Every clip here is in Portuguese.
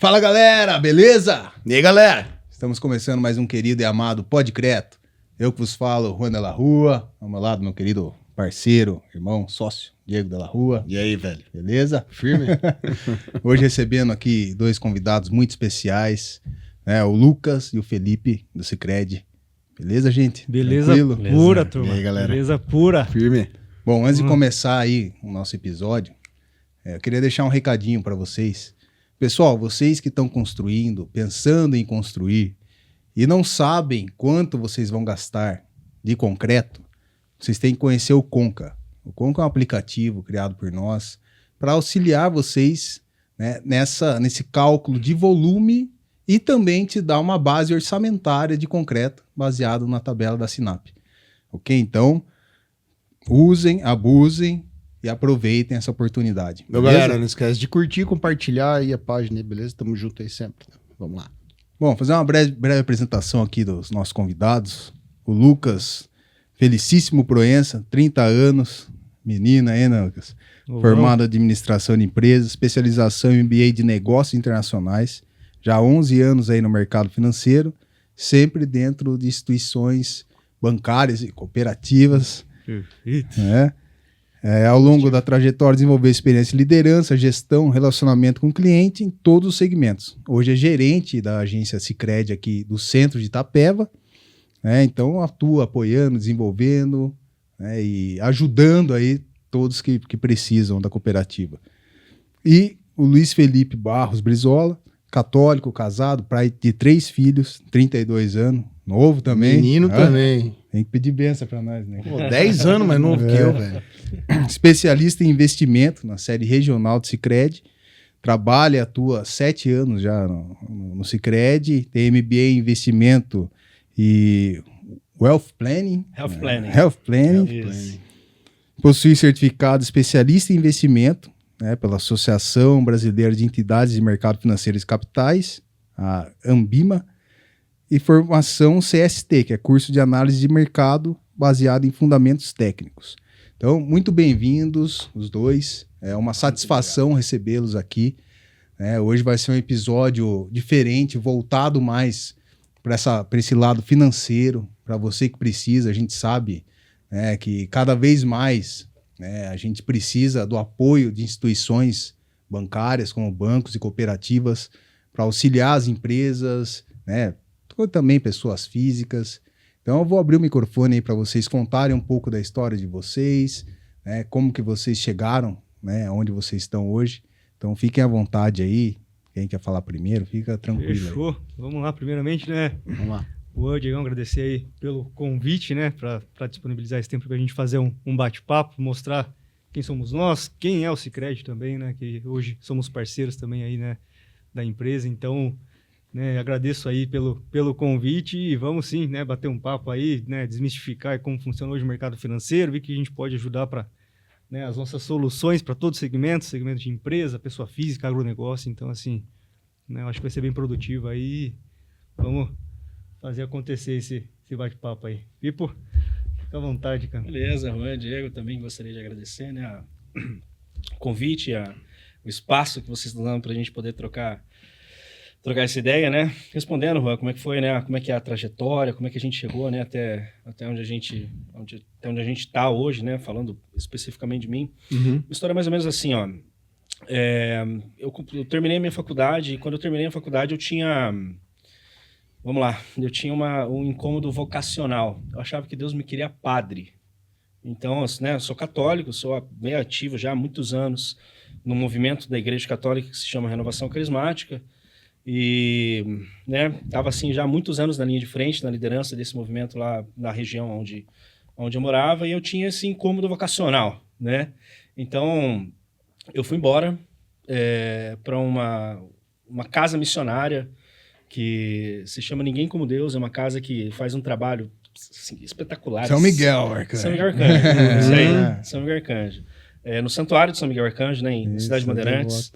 Fala galera, beleza? E aí galera? Estamos começando mais um querido e amado Podcreto. Eu que vos falo, Juan de la Rua, ao meu lado meu querido parceiro, irmão, sócio, Diego de la Rua. E aí, velho? Beleza? Firme? Hoje recebendo aqui dois convidados muito especiais, né? O Lucas e o Felipe do Sicredi. Beleza, gente? Beleza Tranquilo? pura, turma. E aí, galera? Beleza pura. Firme? Bom, antes de começar aí o nosso episódio, eu queria deixar um recadinho para vocês. Pessoal, vocês que estão construindo, pensando em construir e não sabem quanto vocês vão gastar de concreto, vocês têm que conhecer o Conca. O Conca é um aplicativo criado por nós para auxiliar vocês, né, nesse cálculo de volume e também te dar uma base orçamentária de concreto baseado na tabela da Sinap. Ok? Então, usem, abusem e aproveitem essa oportunidade. Meu Beleza? galera, não esquece de curtir, compartilhar aí a página, beleza? Tamo junto aí sempre. Vamos lá. Bom, fazer uma breve apresentação aqui dos nossos convidados. O Lucas, felicíssimo Proença, 30 anos, menina, hein, né, Lucas? Formado em administração de empresas, especialização em MBA de negócios internacionais, já há 11 anos aí no mercado financeiro, sempre dentro de instituições bancárias e cooperativas. Perfeito. Né? Ao longo da trajetória, desenvolveu experiência em liderança, gestão, relacionamento com o cliente em todos os segmentos. Hoje é gerente da agência Sicredi aqui do centro de Itapeva, né? Então atua apoiando, desenvolvendo, né? E ajudando aí todos que precisam da cooperativa. E o Luiz Felipe Barros Brizola, católico, casado, pai de 3 filhos, 32 anos, novo também. Menino também. Tem que pedir benção pra nós, né? Pô, 10 anos mais novo que eu, velho. Especialista em investimento na série regional do Sicredi. Trabalha e atua 7 anos já no Sicredi. Tem MBA em investimento e Wealth Planning. Health Planning. Health Planning. Isso. Possui certificado especialista em investimento, né, pela Associação Brasileira de Entidades de Mercado Financeiro e Capitais, a Ambima. E formação CST, que é curso de análise de mercado baseado em fundamentos técnicos. Então, muito bem-vindos os dois. É uma satisfação recebê-los aqui. Hoje vai ser um episódio diferente, voltado mais para esse lado financeiro, para você que precisa. A gente sabe, né, que cada vez mais, né, a gente precisa do apoio de instituições bancárias, como bancos e cooperativas, para auxiliar as empresas, né, também pessoas físicas. Então eu vou abrir o microfone aí para vocês contarem um pouco da história de vocês, né, como que vocês chegaram, né, onde vocês estão hoje. Então fiquem à vontade aí. Quem quer falar primeiro, fica tranquilo. Fechou. Aí. Vamos lá, primeiramente, né? Vamos lá. Diegão, agradecer aí pelo convite, né? Para disponibilizar esse tempo para a gente fazer um bate-papo, mostrar quem somos nós, quem é o Sicredi também, né? Que hoje somos parceiros também aí, né? Da empresa. Então, né, agradeço aí pelo convite e vamos sim, né, bater um papo aí, né, desmistificar como funciona hoje o mercado financeiro, ver que a gente pode ajudar para, né, as nossas soluções para todos os segmentos, segmento de empresa, pessoa física, agronegócio. Então, assim, né, eu acho que vai ser bem produtivo aí. Vamos fazer acontecer esse bate-papo aí. Pipo, fica à vontade, cara. Beleza, Juan, Diego, também gostaria de agradecer, né, o convite, o espaço que vocês estão dando para a gente poder trocar essa ideia, né? Respondendo, Juan, como é que foi, né? Como é que é a trajetória, como é que a gente chegou, né? Até onde a gente está hoje, né? Falando especificamente de mim. Uhum. A história é mais ou menos assim, ó. Eu terminei a minha faculdade e quando eu terminei a faculdade eu tinha um incômodo vocacional. Eu achava que Deus me queria padre. Então, né? Eu sou católico, sou bem ativo já há muitos anos no movimento da Igreja Católica que se chama Renovação Carismática. E, né, estava assim já há muitos anos na linha de frente, na liderança desse movimento lá na região onde eu morava, e eu tinha esse incômodo vocacional, né? Então, eu fui embora para uma casa missionária que se chama Ninguém Como Deus, é uma casa que faz um trabalho assim, espetacular. São Miguel Arcanjo. São Miguel Arcanjo, isso aí, São Miguel Arcanjo. No Santuário de São Miguel Arcanjo, né, em Cidade de Bandeirantes.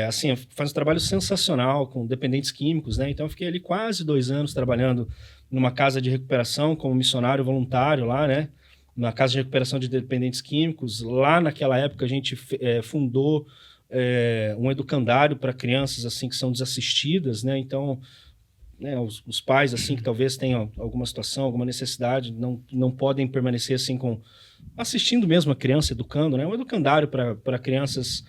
Assim, faz um trabalho sensacional com dependentes químicos, né? Então eu fiquei ali quase 2 anos trabalhando numa casa de recuperação como missionário voluntário lá, né? Na casa de recuperação de dependentes químicos. Lá naquela época a gente fundou um educandário para crianças assim que são desassistidas, né? Então, né, os pais assim que talvez tenham alguma situação, alguma necessidade, não podem permanecer assim assistindo mesmo a criança, educando, né? Um educandário para crianças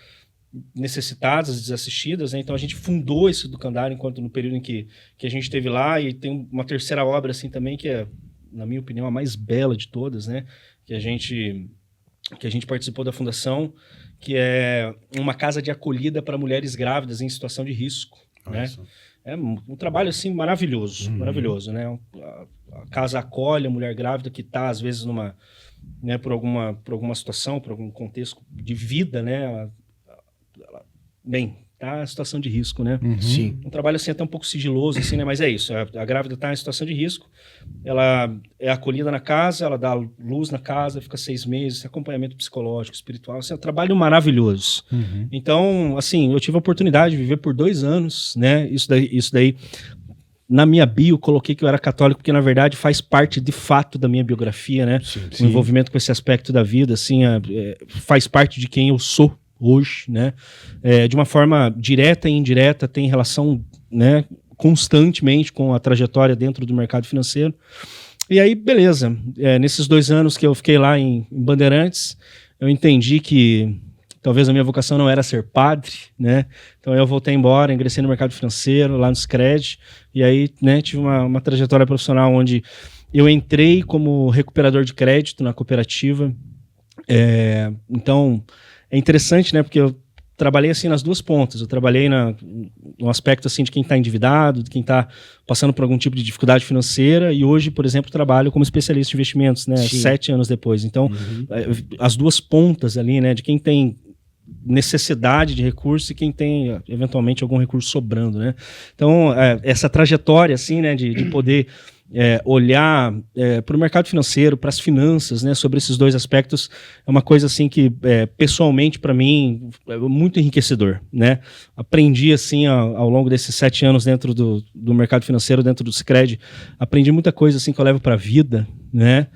necessitadas, desassistidas, né? Então a gente fundou esse educandário no período em que a gente esteve lá, e tem uma terceira obra assim também que é, na minha opinião, a mais bela de todas, né? Que a gente participou da fundação, que é uma casa de acolhida para mulheres grávidas em situação de risco, né? É um trabalho assim maravilhoso, maravilhoso, né? A casa acolhe a mulher grávida que está às vezes né, por alguma situação, por algum contexto de vida, né? Tá em situação de risco, né? Sim. Um trabalho assim até um pouco sigiloso, assim, né? Mas é isso, a grávida está em situação de risco, ela é acolhida na casa, ela dá luz na casa, fica 6 meses, acompanhamento psicológico, espiritual, assim, é um trabalho maravilhoso. Então, assim, eu tive a oportunidade de viver por 2 anos, né? Isso daí, na minha bio, coloquei que eu era católico, porque na verdade faz parte de fato da minha biografia, né? O envolvimento com esse aspecto da vida, assim, faz parte de quem eu sou hoje, né? De uma forma direta e indireta, tem relação, né, constantemente com a trajetória dentro do mercado financeiro. E aí, beleza. Nesses 2 anos que eu fiquei lá em Bandeirantes, eu entendi que talvez a minha vocação não era ser padre, né? Então eu voltei embora, ingressei no mercado financeiro, lá no Sicredi, e aí, né, tive uma trajetória profissional onde eu entrei como recuperador de crédito na cooperativa. Então, é interessante, né? Porque eu trabalhei assim nas 2 pontas. Eu trabalhei no aspecto assim de quem está endividado, de quem está passando por algum tipo de dificuldade financeira, e hoje, por exemplo, trabalho como especialista em investimentos, né? 7 anos depois. Então, as 2 pontas ali, né? De quem tem necessidade de recurso e quem tem eventualmente algum recurso sobrando, né? Então, essa trajetória assim, né? De poder olhar para o mercado financeiro, para as finanças, né, sobre esses 2 aspectos, é uma coisa assim que pessoalmente para mim é muito enriquecedor, né? Aprendi assim ao longo desses 7 anos dentro do mercado financeiro, dentro do Sicredi, aprendi muita coisa assim que eu levo para a vida, né?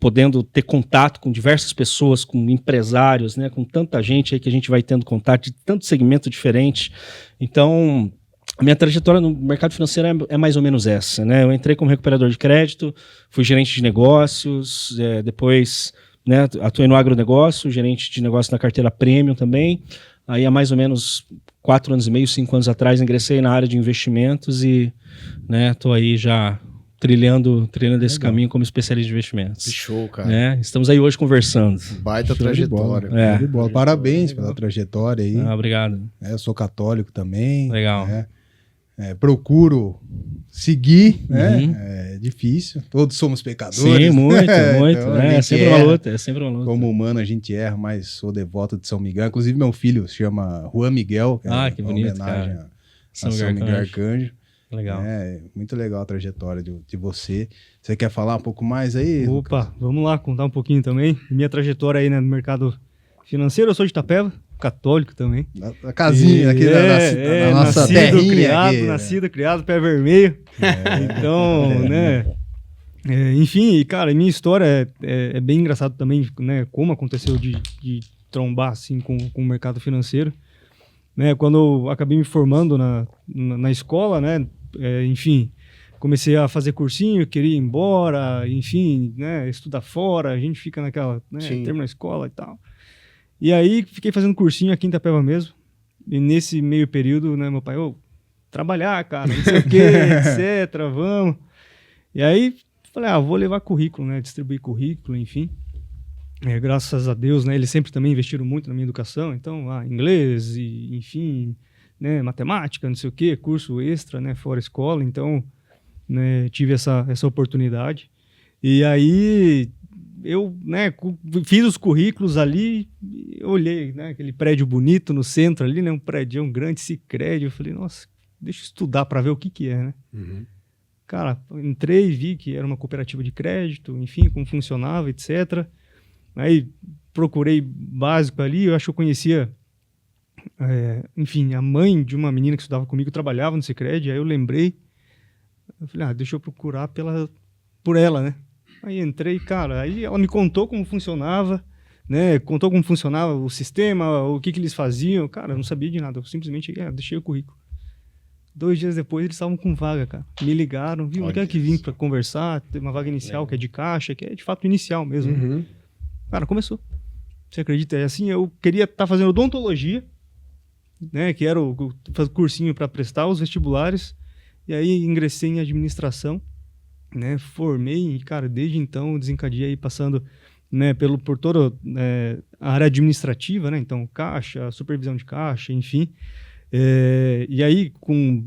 Podendo ter contato com diversas pessoas, com empresários, né? Com tanta gente aí que a gente vai tendo contato de tanto segmento diferente. Então, a minha trajetória no mercado financeiro é mais ou menos essa, né? Eu entrei como recuperador de crédito, fui gerente de negócios, depois, né, atuei no agronegócio, gerente de negócio na carteira Premium também. Aí há mais ou menos 4 anos e meio, 5 anos atrás, ingressei na área de investimentos e, né, tô aí já trilhando esse caminho como especialista de investimentos. Que show, cara. Né? Estamos aí hoje conversando. Baita trajetória. Show de bola. Parabéns pela trajetória aí. Obrigado. Eu sou católico também. Legal. Né? Procuro seguir, né? É difícil. Todos somos pecadores. Sim, muito. Então, né? É sempre uma luta. Como humano a gente erra, mas sou devoto de São Miguel. Inclusive meu filho se chama Juan Miguel, que é que uma bonito, homenagem cara. a São Miguel Arcanjo. Legal. Muito legal a trajetória de você. Você quer falar um pouco mais aí? Opa, vamos lá, contar um pouquinho também. Minha trajetória aí, né, no mercado financeiro. Eu sou de Itapeva, católico também. A casinha aqui da nossa nascido, terrinha. Criado, aqui, nascido, criado, pé vermelho. Então, né... enfim, cara, minha história é bem engraçado também, né? Como aconteceu de trombar assim com o mercado financeiro. Né, quando eu acabei me formando na escola, né? Enfim, comecei a fazer cursinho, queria ir embora, enfim, né? Estudar fora, a gente fica naquela, né? Termina a escola e tal. E aí fiquei fazendo cursinho aqui em Itapeva mesmo. E nesse meio período, né, meu pai, trabalhar, cara, não sei o que, etc, vamos. E aí falei, vou levar currículo, né? Distribuir currículo, enfim. Graças a Deus, né? Eles sempre também investiram muito na minha educação. Então, inglês, e, enfim, né? Matemática, não sei o que, curso extra, né? Fora escola. Então, né? Tive essa oportunidade. E aí, eu, né? Fiz os currículos ali, olhei, né? Aquele prédio bonito no centro ali, né? Um prédio grande, Sicredi. Eu falei, nossa, deixa eu estudar para ver o que é, né? Cara, entrei e vi que era uma cooperativa de crédito, enfim, como funcionava, etc. Aí procurei básico ali, eu acho que eu conhecia, enfim, a mãe de uma menina que estudava comigo, trabalhava no Sicredi, aí eu lembrei, eu falei, deixa eu procurar por ela, né? Aí entrei, cara, aí ela me contou como funcionava, né? Contou como funcionava o sistema, o que eles faziam. Cara, eu não sabia de nada. Eu simplesmente deixei o currículo. 2 dias depois, eles estavam com vaga, cara. Me ligaram, viu? Quer que vim para conversar? Tem uma vaga inicial que é de caixa, que é de fato inicial mesmo. Uhum. Cara, começou. Você acredita? É assim, eu queria estar fazendo odontologia, né? Que era o cursinho para prestar os vestibulares. E aí ingressei em administração, né? Formei e, cara, desde então desencadeei aí passando, né, por toda a área administrativa, né? Então, caixa, supervisão de caixa, enfim. E aí, com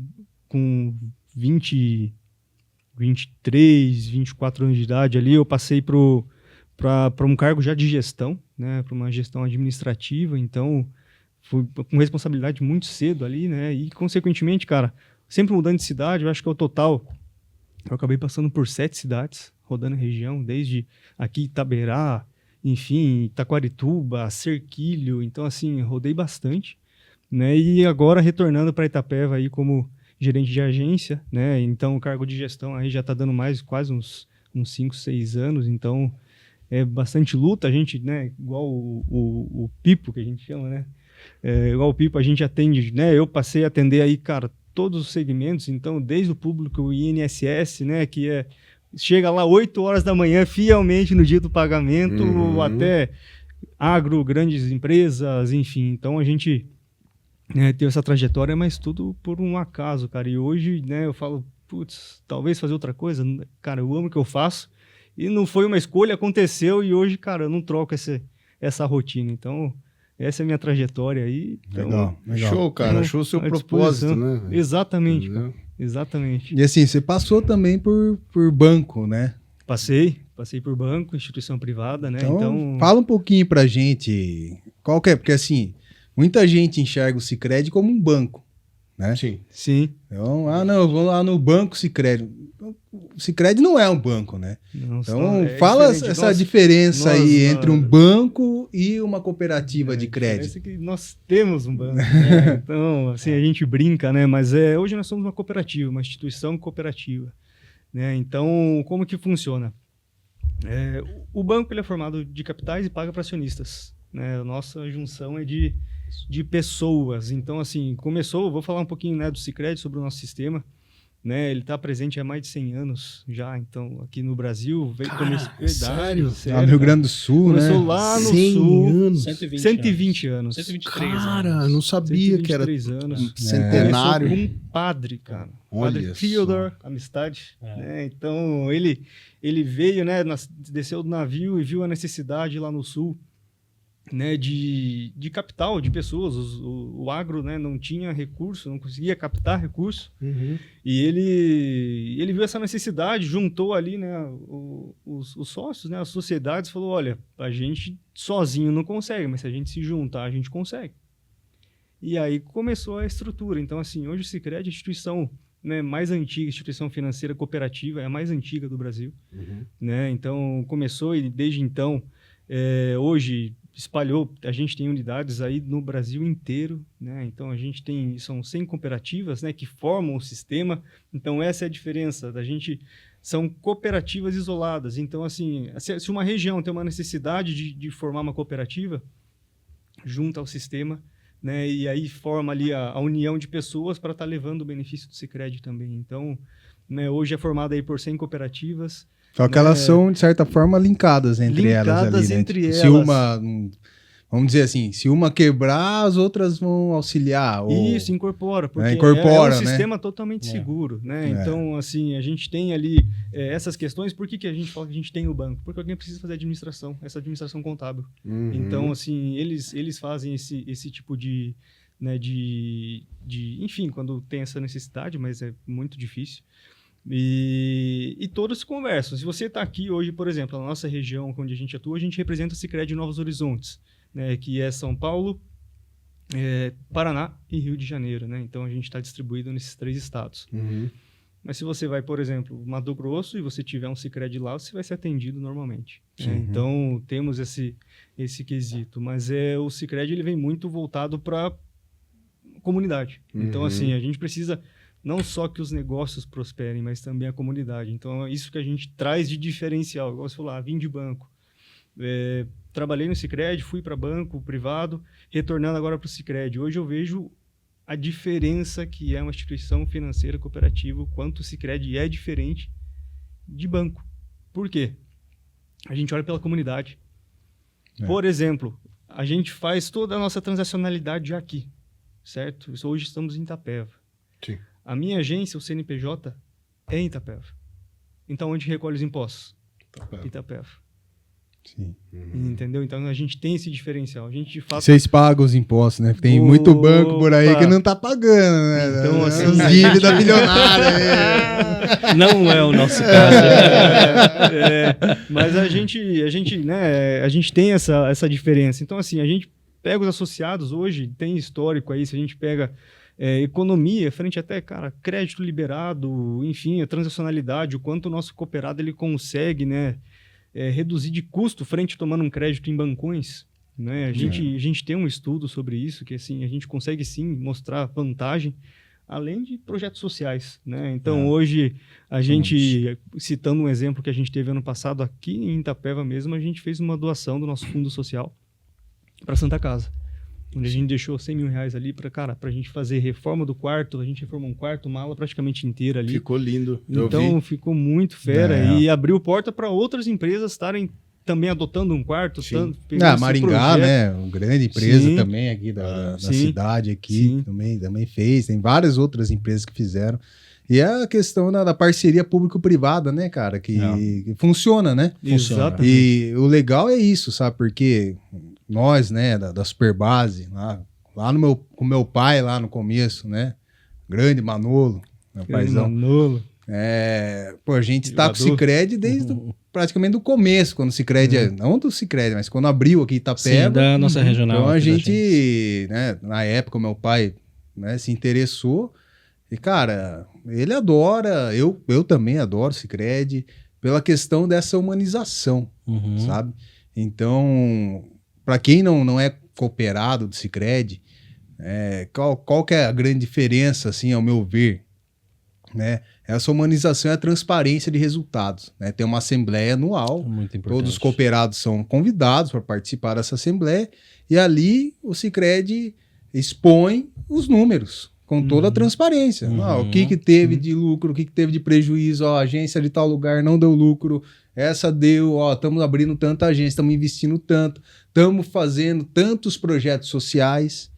23, 24 anos de idade ali, eu passei para um cargo já de gestão, né? Para uma gestão administrativa. Então, fui com responsabilidade muito cedo ali, né? E, consequentemente, cara, sempre mudando de cidade, eu acho que ao total, eu acabei passando por 7 cidades, rodando a região, desde aqui Itaberá, enfim, Taquarituba, Serquilho. Então, assim, rodei bastante, né? E agora retornando para Itapeva aí como gerente de agência, né? Então, o cargo de gestão aí já está dando quase uns 5, 6 anos. Então, é bastante luta. A gente, né, igual o Pipo, que a gente chama, né? Igual o Pipo, a gente atende, né? Eu passei a atender aí, cara, todos os segmentos, então, desde o público, o INSS, né, que chega lá 8 horas da manhã, fielmente no dia do pagamento, até agro, grandes empresas, enfim. Então, a gente teve essa trajetória, mas tudo por um acaso, cara. E hoje, né, eu falo, putz, talvez fazer outra coisa. Cara, eu amo o que eu faço, e não foi uma escolha, aconteceu, e hoje, cara, eu não troco essa rotina. Então, essa é a minha trajetória aí. Então, legal. Show, cara. Achou o seu propósito, né? Exatamente, cara. Exatamente. E assim, você passou também por banco, né? Passei por banco, instituição privada, né? Então, fala um pouquinho pra gente qual que é, porque assim, muita gente enxerga o Sicredi como um banco, né? Sim. Então, não, eu vou lá no banco Sicredi. O Sicredi não é um banco, né? Não, então, fala essa diferença aí entre um banco e uma cooperativa de crédito. Que nós temos um banco, né? Então, assim, a gente brinca, né? Mas hoje nós somos uma cooperativa, uma instituição cooperativa, né? Então, como que funciona? O banco ele é formado de capitais e paga para acionistas, né? A nossa junção é de pessoas. Então, assim, vou falar um pouquinho, né, do Sicredi, sobre o nosso sistema. Né, ele está presente há mais de 100 anos já, então, aqui no Brasil. Sério? Lá no Rio Grande do Sul, começou né? lá no 100 sul. anos. 120 anos. 123 Cara, anos. não sabia que era 123 anos. centenário. Começou com um padre, cara. Olha Padre só. Fyodor Amistad. Né? Então, ele veio, né, desceu do navio e viu a necessidade lá no sul, né, de capital, de pessoas. O agro, né, não tinha recurso, não conseguia captar recurso. E ele viu essa necessidade, juntou ali, né, os sócios, né, as sociedades, falou, olha, a gente sozinho não consegue, mas se a gente se juntar, a gente consegue. E aí começou a estrutura. Então, assim, hoje o Sicredi é a instituição, né, mais antiga, instituição financeira cooperativa, é a mais antiga do Brasil. Né? Então, começou e desde então, hoje espalhou, a gente tem unidades aí no Brasil inteiro, né? Então a gente são 100 cooperativas, né, que formam o sistema. Então essa é a diferença da gente, são cooperativas isoladas. Então, assim, se uma região tem uma necessidade de formar uma cooperativa, junta ao sistema, né, e aí forma ali a união de pessoas para estar levando o benefício do Sicredi também. Então, né, hoje é formada aí por 100 cooperativas. Só que elas são, de certa forma, linkadas entre elas ali, né? Entre Tipo, elas. se uma, vamos dizer assim, se uma quebrar, as outras vão auxiliar. Isso, incorpora, porque incorpora, é um né? sistema totalmente seguro, né? Então, assim, a gente tem ali essas questões. Por que a gente fala que a gente tem o banco? Porque alguém precisa fazer administração, essa administração contábil. Então, assim, eles fazem esse tipo de, né, enfim, quando tem essa necessidade, mas é muito difícil. E todos se conversam. Se você está aqui hoje, por exemplo, na nossa região onde a gente atua, a gente representa o Sicredi Novos Horizontes, né, que é São Paulo, Paraná e Rio de Janeiro, né? Então a gente está distribuído nesses 3 estados. Mas se você vai, por exemplo, Mato Grosso e você tiver um Sicredi lá, você vai ser atendido normalmente. Né? Então temos esse quesito. Mas o Sicredi ele vem muito voltado para comunidade. Então, assim, a gente precisa não só que os negócios prosperem, mas também a comunidade. Então, é isso que a gente traz de diferencial. Igual você falou, vim de banco. trabalhei no Sicredi, fui para banco privado, retornando agora para o Sicredi. Hoje eu vejo a diferença que é uma instituição financeira cooperativa, o quanto o Sicredi é diferente de banco. Por quê? A gente olha pela comunidade. Por exemplo, a gente faz toda a nossa transacionalidade já aqui, certo? Hoje estamos em Itapeva. Sim. A minha agência, o CNPJ, é em Itapeva. Então, onde recolhe os impostos? Itapeva. Sim. Entendeu? Então, a gente tem esse diferencial. A gente, de fato... Vocês pagam os impostos, né? Tem muito banco por aí que não tá pagando, né? Então, assim, Os dívida bilionária. Não é o nosso caso. Mas a gente tem essa diferença. Então, assim, a gente pega os associados hoje, tem histórico aí, se a gente pega economia, frente até, cara, crédito liberado, enfim, a transacionalidade, o quanto o nosso cooperado ele consegue, né, reduzir de custo frente tomando um crédito em bancões, né? A gente tem um estudo sobre isso, que assim, a gente consegue sim mostrar vantagem, além de projetos sociais, né? Então, hoje, a gente, citando um exemplo que a gente teve ano passado aqui em Itapeva mesmo, a gente fez uma doação do nosso fundo social para Santa Casa, onde a gente deixou 100 mil reais ali para a gente fazer reforma do quarto. A gente reformou um quarto, uma ala praticamente inteira ali. Ficou lindo. Então ficou muito fera e abriu porta para outras empresas estarem também adotando um quarto. Maringá, né? Uma grande empresa também aqui da cidade aqui também fez. Tem várias outras empresas que fizeram. E é a questão da parceria público-privada, né, cara? Que funciona, né? Exatamente. E o legal é isso, sabe? Porque nós, né, da Superbase, lá com meu pai, lá no começo, né? Grande Manolo, meu paizão. Manolo. A gente tá com o Sicredi desde praticamente do começo, quando o Sicredi, não do Sicredi, mas quando abriu aqui Itapeva. Sim, da nossa regional. Então a gente, né, na época, o meu pai, né, se interessou. E, cara, ele adora, eu também adoro o Sicredi, pela questão dessa humanização, sabe? Então, para quem não é cooperado do Sicredi, qual que é a grande diferença, assim, ao meu ver? Né? Essa humanização é a transparência de resultados. Né? Tem uma assembleia anual, muito importante. Todos os cooperados são convidados para participar dessa assembleia, e ali o Sicredi expõe os números, com toda a transparência. O que teve de lucro, o que teve de prejuízo, a agência de tal lugar não deu lucro, essa deu, estamos abrindo tanta agência, estamos investindo tanto, estamos fazendo tantos projetos sociais,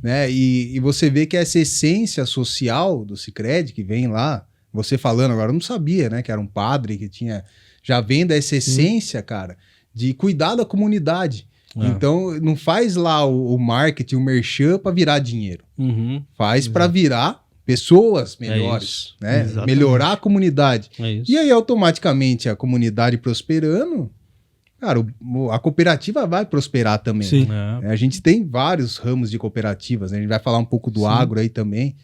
né? E você vê que essa essência social do Sicredi, que vem lá, você falando agora, eu não sabia, né, que era um padre que já vem dessa essência, cara, de cuidar da comunidade. Então, não faz lá o marketing, o merchan para virar dinheiro. Faz para virar pessoas melhores, né? Exatamente. Melhorar a comunidade. isso. E aí, automaticamente, a comunidade prosperando, cara, a cooperativa vai prosperar também. Sim. A gente tem vários ramos de cooperativas, né? A gente vai falar um pouco do agro aí também.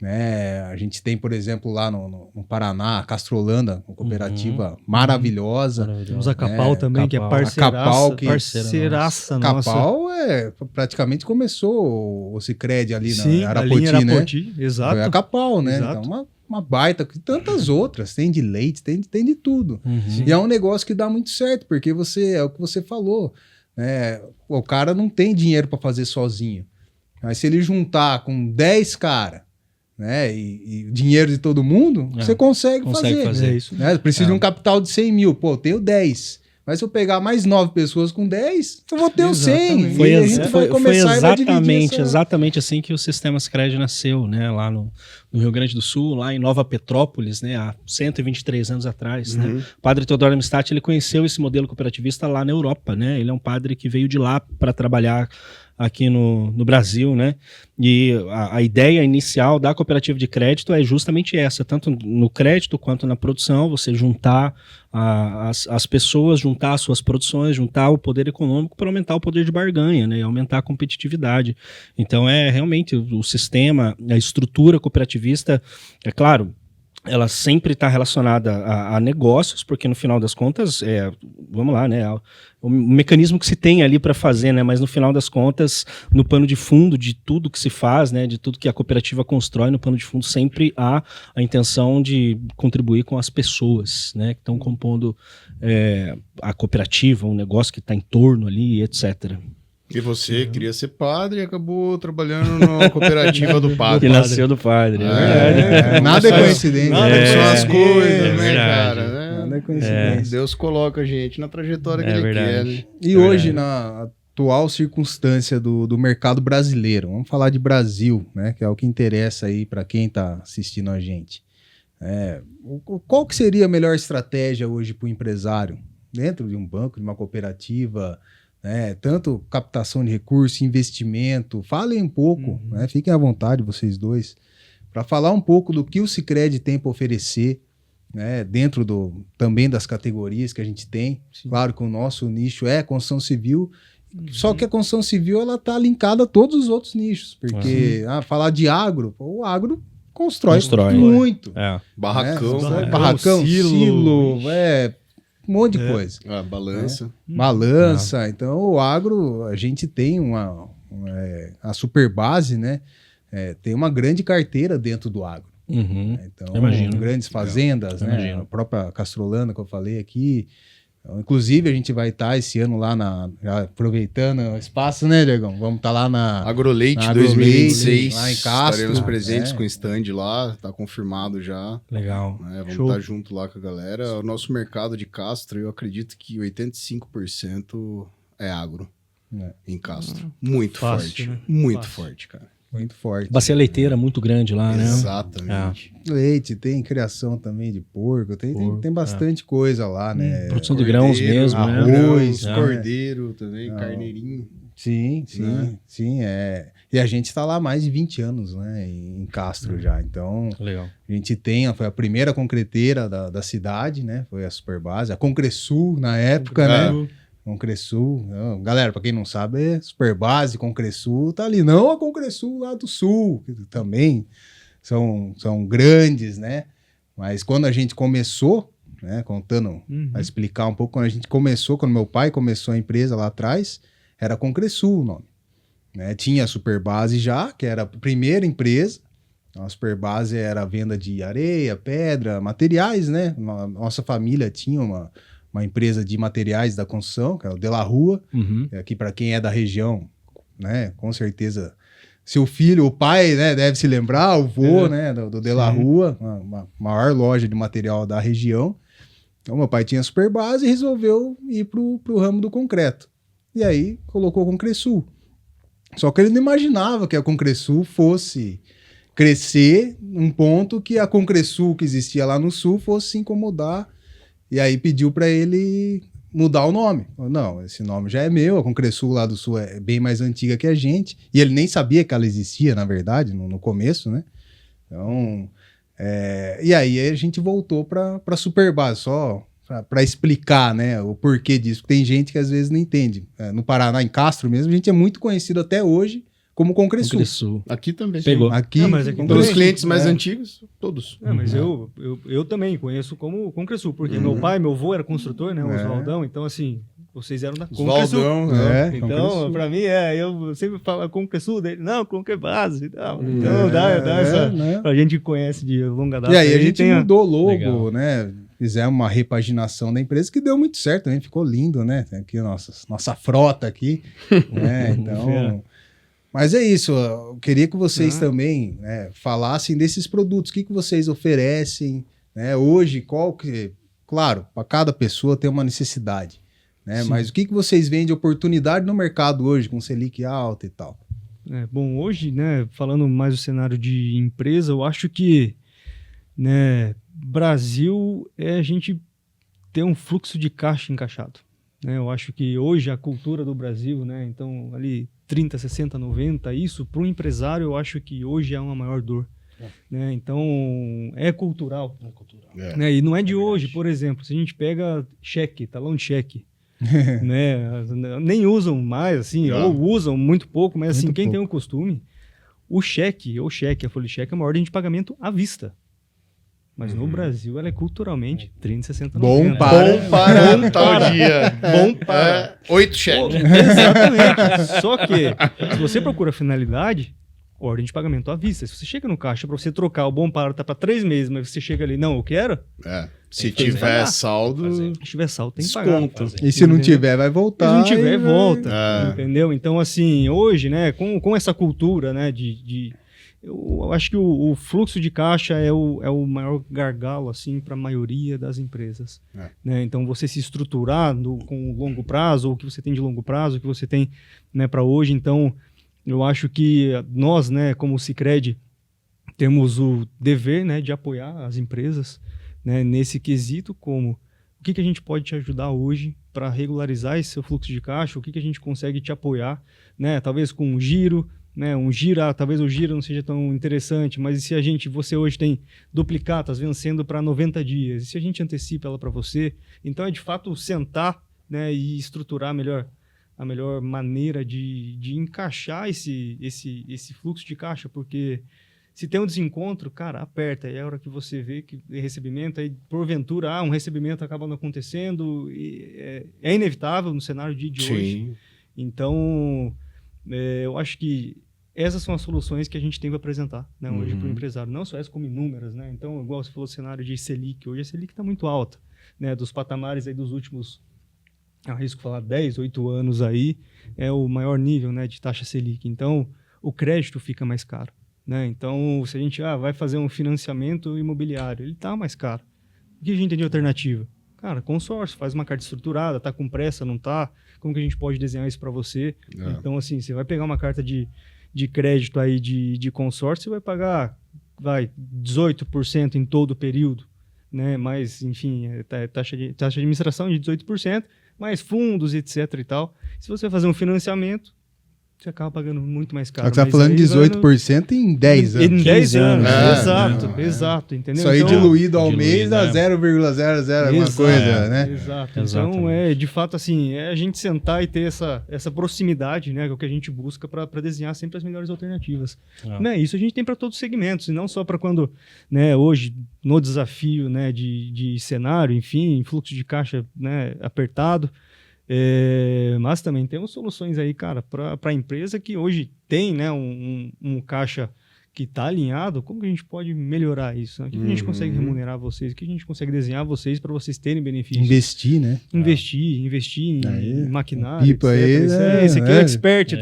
Né? A gente tem, por exemplo, lá no Paraná, a Castrolanda, uma cooperativa maravilhosa. Temos a Capal também, que é parceiraça nossa. Capal praticamente começou o Sicredi ali na Arapoti, ali em Arapoti, né? Exato. Foi a Capal, né? Exato. Então, uma baita, tantas outras, tem de leite, tem de tudo. E é um negócio que dá muito certo, porque é o que você falou, né? O cara não tem dinheiro para fazer sozinho. Mas se ele juntar com 10 caras, né, e dinheiro de todo mundo, você consegue fazer. Isso. Né? Precisa de um capital de 100 mil. Pô, eu tenho 10. Mas se eu pegar mais 9 pessoas com 10, eu vou ter os 100. Foi exatamente exatamente assim que o Sistema Sicredi nasceu, né? Lá no Rio Grande do Sul, lá em Nova Petrópolis, né? Há 123 anos atrás. Né? O padre Teodoro Amistati, ele conheceu esse modelo cooperativista lá na Europa, né? Ele é um padre que veio de lá para trabalhar aqui no Brasil, né? E a ideia inicial da cooperativa de crédito é justamente essa, tanto no crédito quanto na produção, você juntar as pessoas, juntar as suas produções, juntar o poder econômico para aumentar o poder de barganha, né? E aumentar a competitividade. Então, realmente o sistema, a estrutura cooperativista, é claro, ela sempre está relacionada a negócios, porque no final das contas, vamos lá, né? O mecanismo que se tem ali para fazer, né? Mas no final das contas, no pano de fundo de tudo que se faz, né? De tudo que a cooperativa constrói, no pano de fundo sempre há a intenção de contribuir com as pessoas, né? Que estão compondo a cooperativa, um negócio que está em torno ali, etc. E você queria ser padre e acabou trabalhando na cooperativa do padre. Que nasceu do padre. Nada é coincidência. São as coisas, né, verdade. cara? Né? Nada é coincidência. Deus coloca a gente na trajetória que ele quer. Né? E hoje, na atual circunstância do mercado brasileiro, vamos falar de Brasil, né, que é o que interessa aí para quem está assistindo a gente. Qual que seria a melhor estratégia hoje para o empresário? Dentro de um banco, de uma cooperativa, tanto captação de recursos, investimento, falem um pouco, fiquem à vontade vocês dois, para falar um pouco do que o Sicredi tem para oferecer, dentro também das categorias que a gente tem. Sim. Claro que o nosso nicho é construção civil, só que a construção civil ela está linkada a todos os outros nichos, porque falar de agro, o agro constrói muito. Barracão, silo, um monte de coisa. Balança. Balança. Então, o agro, a gente tem a Superbase, né? Tem uma grande carteira dentro do agro. Então, grandes fazendas, né? A própria Castrolana que eu falei aqui. Então, inclusive, a gente vai estar esse ano lá aproveitando o espaço, né, Diegão? Vamos estar lá na Agroleite na 2026. lá em Castro. Estaremos presentes com o stand lá, tá confirmado já. Legal. Vamos estar junto lá com a galera. O nosso mercado de Castro, eu acredito que 85% é agro em Castro. Muito Fácil, forte. né? Muito Fácil. forte, cara. Muito forte. Bacia leiteira muito grande lá, né? Exatamente. Leite, tem criação também de porco, tem bastante coisa lá, né? Produção de grãos mesmo, arroz, né? cordeiro também, carneirinho. Sim. E a gente está lá há mais de 20 anos, né, em Castro já. Então, legal. A gente foi a primeira concreteira da cidade, né? Foi a Superbase, a Concresul na época, né? Concresul, galera, para quem não sabe, é Superbase, Concresul, tá ali. Não a Concresul lá do Sul, que também são grandes, né? Mas quando a gente começou, né, contando, para explicar um pouco, quando meu pai começou a empresa lá atrás, era Concresul o nome. Né? Tinha a Superbase já, que era a primeira empresa. A Superbase era a venda de areia, pedra, materiais, né? Nossa família tinha uma empresa de materiais da construção, que é o De La Rua, aqui para quem é da região, né, com certeza, seu filho, o pai, né, deve se lembrar, o vô, né, do De La Rua, uma maior loja de material da região. Então, meu pai tinha a Superbase e resolveu ir pro ramo do concreto. E aí, colocou a Concresul. Só que ele não imaginava que a Concresul fosse crescer num ponto que a Concresul que existia lá no Sul fosse se incomodar. E aí pediu para ele mudar o nome. Não, esse nome já é meu, a Concresul lá do Sul é bem mais antiga que a gente. E ele nem sabia que ela existia, na verdade, no começo, né? Então, e aí a gente voltou para Superbase, só para explicar, né, o porquê disso. Tem gente que às vezes não entende. No Paraná, em Castro mesmo, a gente é muito conhecido até hoje como Concresul. Aqui também. Pegou. Aqui, mas aqui Os clientes mais antigos, todos. Mas eu também conheço como Concresul, porque meu avô era construtor, né, o Oswaldão, então assim, vocês eram da Concresul. Então, pra mim, eu sempre falo Concresul dele, não, Concrebase e tal. Então, dá essa... né? A gente conhece de longa data. E aí a gente mudou o logo, Legal. né? Fizemos uma repaginação da empresa que deu muito certo também, ficou lindo, né? Tem aqui nossa frota aqui, né? Então... Mas é isso, eu queria que vocês também falassem desses produtos, o que vocês oferecem, né? Hoje, claro, para cada pessoa tem uma necessidade, né? Mas o que vocês veem de oportunidade no mercado hoje, com Selic alta e tal? Bom, hoje, né, falando mais do cenário de empresa, eu acho que, né, Brasil a gente ter um fluxo de caixa encaixado. Né? Eu acho que hoje a cultura do Brasil, né, então ali 30, 60, 90, isso para o empresário eu acho que hoje é uma maior dor. Né? Então é cultural. Né? E não é de hoje, por exemplo, se a gente pega cheque, talão de cheque, né? Nem usam mais, assim, ou usam muito pouco, mas assim, quem tem o costume, o cheque, a folha de cheque é uma ordem de pagamento à vista. Mas no Brasil ela é culturalmente 30, 60, 90. Bom para tal dia. Bom para. 8 cheques. Exatamente. Só que, se você procura finalidade, ordem de pagamento à vista. Se você chega no caixa para você trocar o bom para tá para 3 meses, mas você chega ali, não, eu quero. Se tiver saldo, Se tiver saldo, tem que pagar. E se não tiver, vai voltar. Se não tiver, volta. Entendeu? Então, assim, hoje, né, com essa cultura, né, eu acho que o fluxo de caixa é o maior gargalo, assim, para a maioria das empresas. Né? Então, você se estruturar com o longo prazo, ou o que você tem de longo prazo, o que você tem, né, para hoje. Então, eu acho que nós, né, como o Sicredi, temos o dever, né, de apoiar as empresas, né, nesse quesito, como o que a gente pode te ajudar hoje para regularizar esse seu fluxo de caixa, o que a gente consegue te apoiar, né, talvez com um giro, né, talvez o giro não seja tão interessante, mas se você hoje tem duplicatas vencendo para 90 dias, e se a gente antecipa ela para você, então é de fato sentar, né, e estruturar a melhor maneira de encaixar esse fluxo de caixa, porque se tem um desencontro, cara, aperta, é a hora que você vê que recebimento, aí porventura, um recebimento acaba não acontecendo, e é inevitável no cenário de hoje. Então, eu acho que essas são as soluções que a gente tem para apresentar, né, hoje para o empresário, não só essas como inúmeras, né? Então, igual você falou, o cenário de Selic, hoje a Selic está muito alta, né, dos patamares aí dos últimos, arrisco falar 10, 8 anos aí, é o maior nível, né, de taxa Selic. Então, o crédito fica mais caro, né? Então, se a gente vai fazer um financiamento imobiliário, ele está mais caro. O que a gente tem de alternativa? Cara, consórcio, faz uma carta estruturada, tá com pressa, não tá? Como que a gente pode desenhar isso para você? Então, assim, você vai pegar uma carta de crédito aí de consórcio, você vai pagar 18% em todo o período, né? Mas, enfim, taxa de administração de 18%, mais fundos, etc e tal. Se você fazer um financiamento, você acaba pagando muito mais caro. Você está falando de 18% em 10 anos. Em 10 anos, É, exato, entendeu? Isso aí então, diluído ao mês dá 0,00 alguma coisa, né? Exato. Então, de fato, assim, a gente sentar e ter essa proximidade, né? Que é o que a gente busca para desenhar sempre as melhores alternativas. Né? Isso a gente tem para todos os segmentos, e não só para quando, né, hoje, no desafio, né, de cenário, enfim, fluxo de caixa, né, apertado. Mas também temos soluções aí, cara, para a empresa que hoje tem, né, um caixa que está alinhado. Como que a gente pode melhorar isso? Né? O que a gente consegue remunerar vocês? O que a gente consegue desenhar vocês para vocês terem benefícios? Investir, né? Investir em maquinário, Pipa etc. Aí, esse aqui é o expert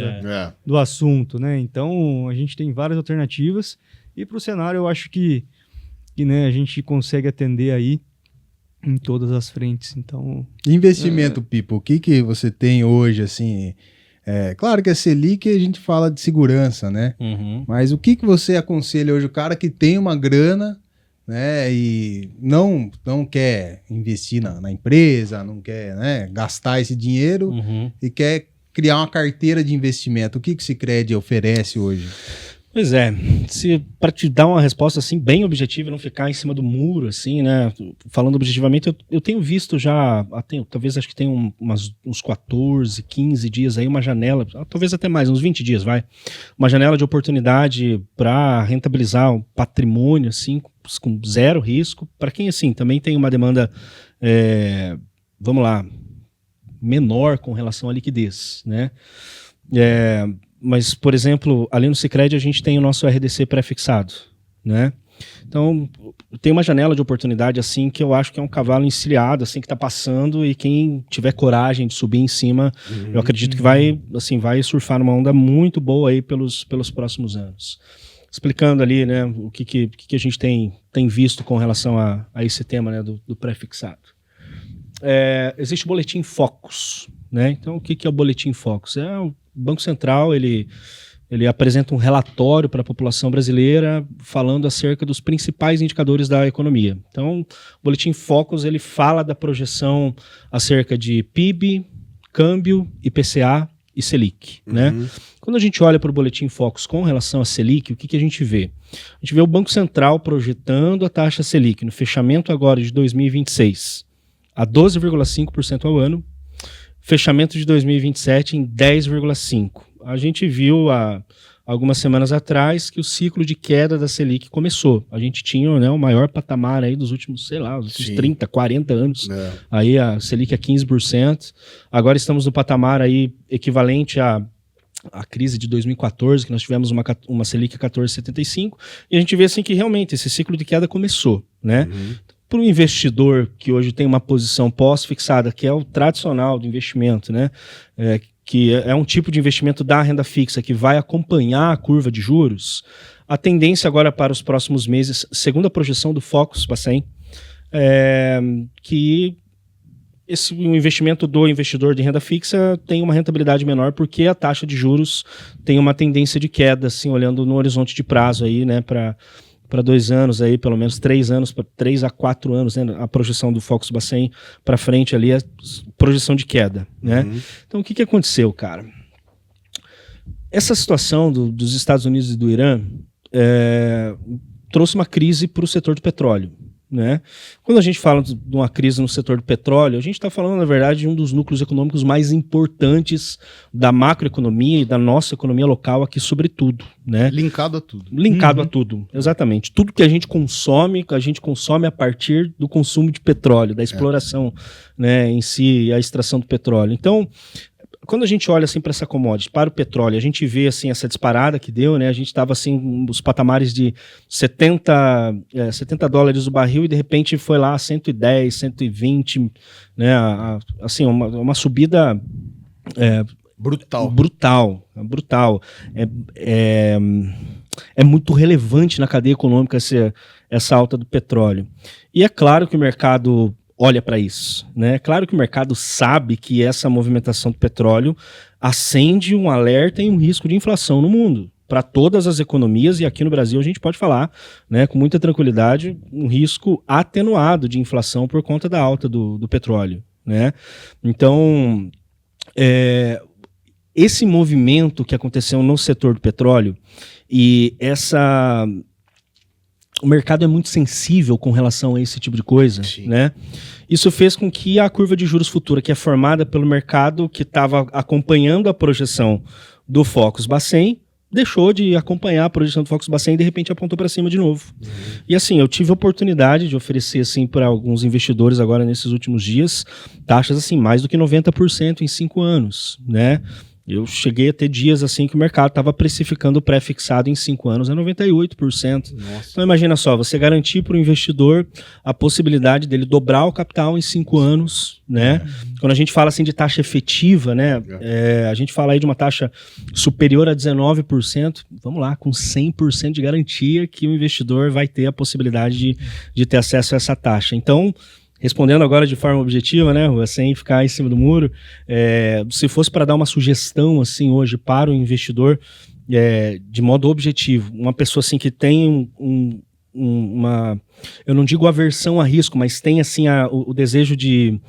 do assunto, né? Então, a gente tem várias alternativas, e para o cenário eu acho que né, a gente consegue atender aí em todas as frentes. Então, investimento, Pipo, o que você tem hoje, assim? Claro que a Selic a gente fala de segurança, né? Mas o que você aconselha hoje o cara que tem uma grana, né, e não quer investir na empresa, não quer, né, gastar esse dinheiro e quer criar uma carteira de investimento? O que o Sicredi oferece hoje? Pois é, para te dar uma resposta assim bem objetiva, não ficar em cima do muro, assim, né? Falando objetivamente, eu tenho visto já, talvez acho que tem uns 14, 15 dias aí, uma janela, talvez até mais, uns 20 dias, uma janela de oportunidade para rentabilizar o patrimônio, assim, com zero risco, para quem, assim, também tem uma demanda, vamos lá, menor com relação à liquidez, né? Mas, por exemplo, ali no Sicredi a gente tem o nosso RDC pré-fixado, né? Então, tem uma janela de oportunidade, assim, que eu acho que é um cavalo encilhado, assim, que está passando, e quem tiver coragem de subir em cima, eu acredito que vai surfar numa onda muito boa aí pelos próximos anos. Explicando ali, né, o que a gente tem visto com relação a esse tema, né, do pré-fixado. Existe o Boletim Focus, né? Então, o que é o Boletim Focus? O Banco Central, ele apresenta um relatório para a população brasileira falando acerca dos principais indicadores da economia. Então, o Boletim Focus, ele fala da projeção acerca de PIB, câmbio, IPCA e Selic, né? Quando a gente olha para o Boletim Focus com relação a Selic, o que a gente vê? A gente vê o Banco Central projetando a taxa Selic no fechamento agora de 2026 a 12,5% ao ano, fechamento de 2027 em 10,5%. A gente viu há algumas semanas atrás que o ciclo de queda da Selic começou. A gente tinha, né, o maior patamar aí dos últimos, 30, 40 anos. Aí a Selic é 15%. Agora estamos no patamar aí equivalente a a crise de 2014, que nós tivemos uma Selic 14,75, e a gente vê assim que realmente esse ciclo de queda começou, né? Para o investidor que hoje tem uma posição pós-fixada, que é o tradicional do investimento, né? Que é um tipo de investimento da renda fixa que vai acompanhar a curva de juros, a tendência agora para os próximos meses, segundo a projeção do Focus Bacen, que o investimento do investidor de renda fixa tem uma rentabilidade menor porque a taxa de juros tem uma tendência de queda, assim, olhando no horizonte de prazo aí, né, para 2 anos, aí, pelo menos 3 anos, 3 a 4 anos, né, a projeção do Focus Bacen para frente ali, a projeção de queda, né? Então, o que aconteceu, cara? Essa situação dos Estados Unidos e do Irã trouxe uma crise para o setor do petróleo, né? Quando a gente fala de uma crise no setor do petróleo, a gente está falando, na verdade, de um dos núcleos econômicos mais importantes da macroeconomia e da nossa economia local aqui, sobretudo, né? Linkado a tudo. Linkado a tudo, exatamente. Tudo que a gente consome a partir do consumo de petróleo, da exploração, né, em si, a extração do petróleo. Então, quando a gente olha assim para essa commodity, para o petróleo, a gente vê assim essa disparada que deu, né? A gente estava assim os patamares de 70 dólares o barril e de repente foi lá a 110, 120, né? Assim, uma subida brutal. É muito relevante na cadeia econômica essa alta do petróleo. E é claro que o mercado olha para isso, né? Claro que o mercado sabe que essa movimentação do petróleo acende um alerta e um risco de inflação no mundo, para todas as economias, e aqui no Brasil a gente pode falar, né, com muita tranquilidade, um risco atenuado de inflação por conta da alta do petróleo, né? Então, esse movimento que aconteceu no setor do petróleo e o mercado é muito sensível com relação a esse tipo de coisa, né? Isso fez com que a curva de juros futura, que é formada pelo mercado que estava acompanhando a projeção do Focus Bacen, deixou de acompanhar a projeção do Focus Bacen e de repente apontou para cima de novo. E assim, eu tive a oportunidade de oferecer assim para alguns investidores agora nesses últimos dias taxas assim mais do que 90% em 5 anos, né? Eu cheguei a ter dias assim que o mercado estava precificando o pré-fixado em 5 anos a 98%. Nossa. Então imagina só, você garantir para o investidor a possibilidade dele dobrar o capital em 5 anos, né? Quando a gente fala assim de taxa efetiva, né? A gente fala aí de uma taxa superior a 19%, vamos lá, com 100% de garantia que o investidor vai ter a possibilidade de ter acesso a essa taxa. Então, respondendo agora de forma objetiva, né, sem ficar em cima do muro, se fosse para dar uma sugestão assim hoje para o investidor, de modo objetivo, uma pessoa assim que tem uma, eu não digo aversão a risco, mas tem assim o desejo de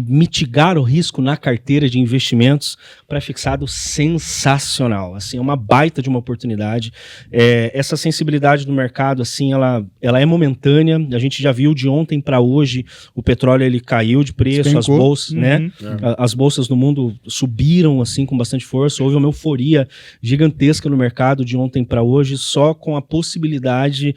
mitigar o risco na carteira de investimentos, pré-fixado sensacional, assim, é uma baita de uma oportunidade. Essa sensibilidade do mercado, assim, ela é momentânea. A gente já viu de ontem para hoje o petróleo ele caiu de preço, Despencou. as bolsas, né? As bolsas no mundo subiram assim com bastante força. Houve uma euforia gigantesca no mercado de ontem para hoje, só com a possibilidade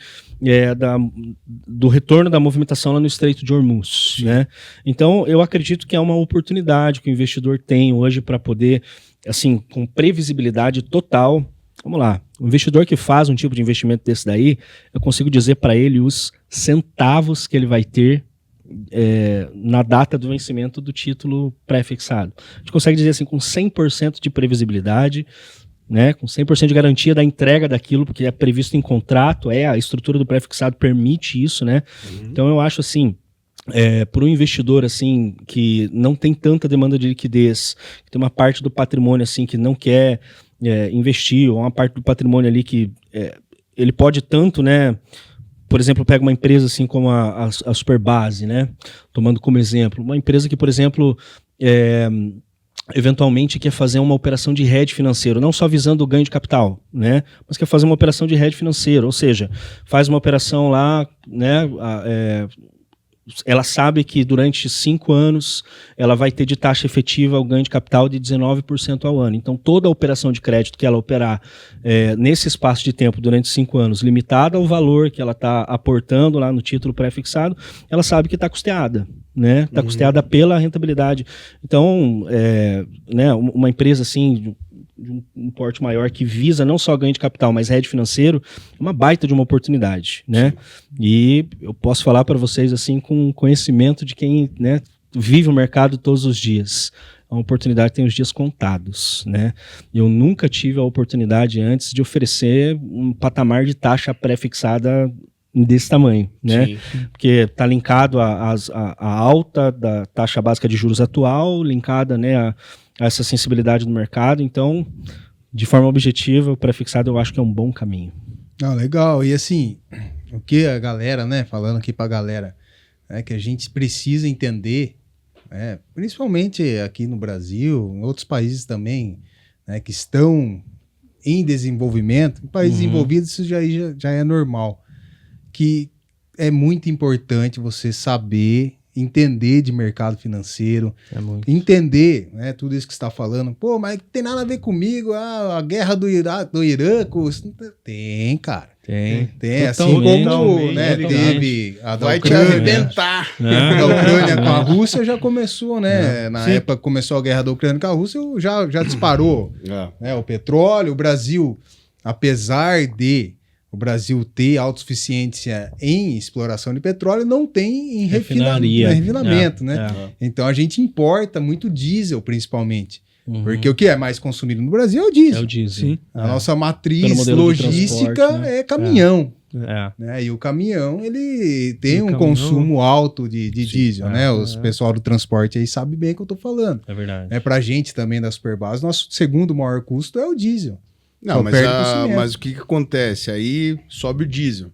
do retorno da movimentação lá no Estreito de Hormuz, né? Então, eu acredito que é uma oportunidade que o investidor tem hoje para poder, assim, com previsibilidade total. Vamos lá, o investidor que faz um tipo de investimento desse daí, eu consigo dizer para ele os centavos que ele vai ter na data do vencimento do título pré-fixado. A gente consegue dizer assim, com 100% de previsibilidade, né, com 100% de garantia da entrega daquilo, porque é previsto em contrato, a estrutura do pré-fixado permite isso, né? Então eu acho assim, para o investidor assim, que não tem tanta demanda de liquidez, que tem uma parte do patrimônio assim, que não quer investir, ou uma parte do patrimônio ali que ele pode tanto, né? Por exemplo, pega uma empresa assim como a Superbase, né? Tomando como exemplo, uma empresa que, por exemplo, eventualmente quer fazer uma operação de hedge financeiro, não só visando o ganho de capital, né? Mas quer fazer uma operação de hedge financeiro, ou seja, faz uma operação lá, né? Ela sabe que durante 5 anos ela vai ter de taxa efetiva o ganho de capital de 19% ao ano. Então, toda a operação de crédito que ela operar nesse espaço de tempo durante 5 anos, limitada ao valor que ela está aportando lá no título pré-fixado, ela sabe que está custeada, né? Está custeada pela rentabilidade. Então, né, uma empresa assim um porte maior que visa não só ganho de capital, mas hedge financeiro, é uma baita de uma oportunidade, né? E eu posso falar para vocês assim com conhecimento de quem, né, vive o mercado todos os dias. É uma oportunidade que tem os dias contados, né? Eu nunca tive a oportunidade antes de oferecer um patamar de taxa pré-fixada desse tamanho, né? Sim. Porque está linkado à alta da taxa básica de juros atual, linkada, né, a essa sensibilidade do mercado. Então, de forma objetiva, o pré-fixado eu acho que é um bom caminho. Ah, legal. E assim, o que a galera, né, falando aqui pra galera, é que a gente precisa entender, né, principalmente aqui no Brasil, em outros países também, né, que estão em desenvolvimento, em países desenvolvidos isso já é normal, que é muito importante você saber entender de mercado financeiro, entender, né, tudo isso que você está falando. Pô, mas tem nada a ver comigo, a guerra do Irã, tem, cara. Tem. Assim como, né, teve a da Vai te Ucrânia, arrebentar. a Ucrânia com a Rússia já começou, né? Na época que começou a guerra da Ucrânia com a Rússia, já disparou, né, o petróleo. O Brasil, apesar de o Brasil ter autossuficiência em exploração de petróleo, não tem em refinamento, né? Então a gente importa muito diesel, principalmente. Porque o que é mais consumido no Brasil é o diesel. É o diesel. Sim. A nossa matriz logística é caminhão. Né? E o caminhão, ele tem um consumo alto de diesel, né? Os pessoal do transporte aí sabe bem o que eu tô falando. É verdade. Pra gente também da Superbase, nosso segundo maior custo é o diesel. Não, mas o que acontece? Aí sobe o diesel.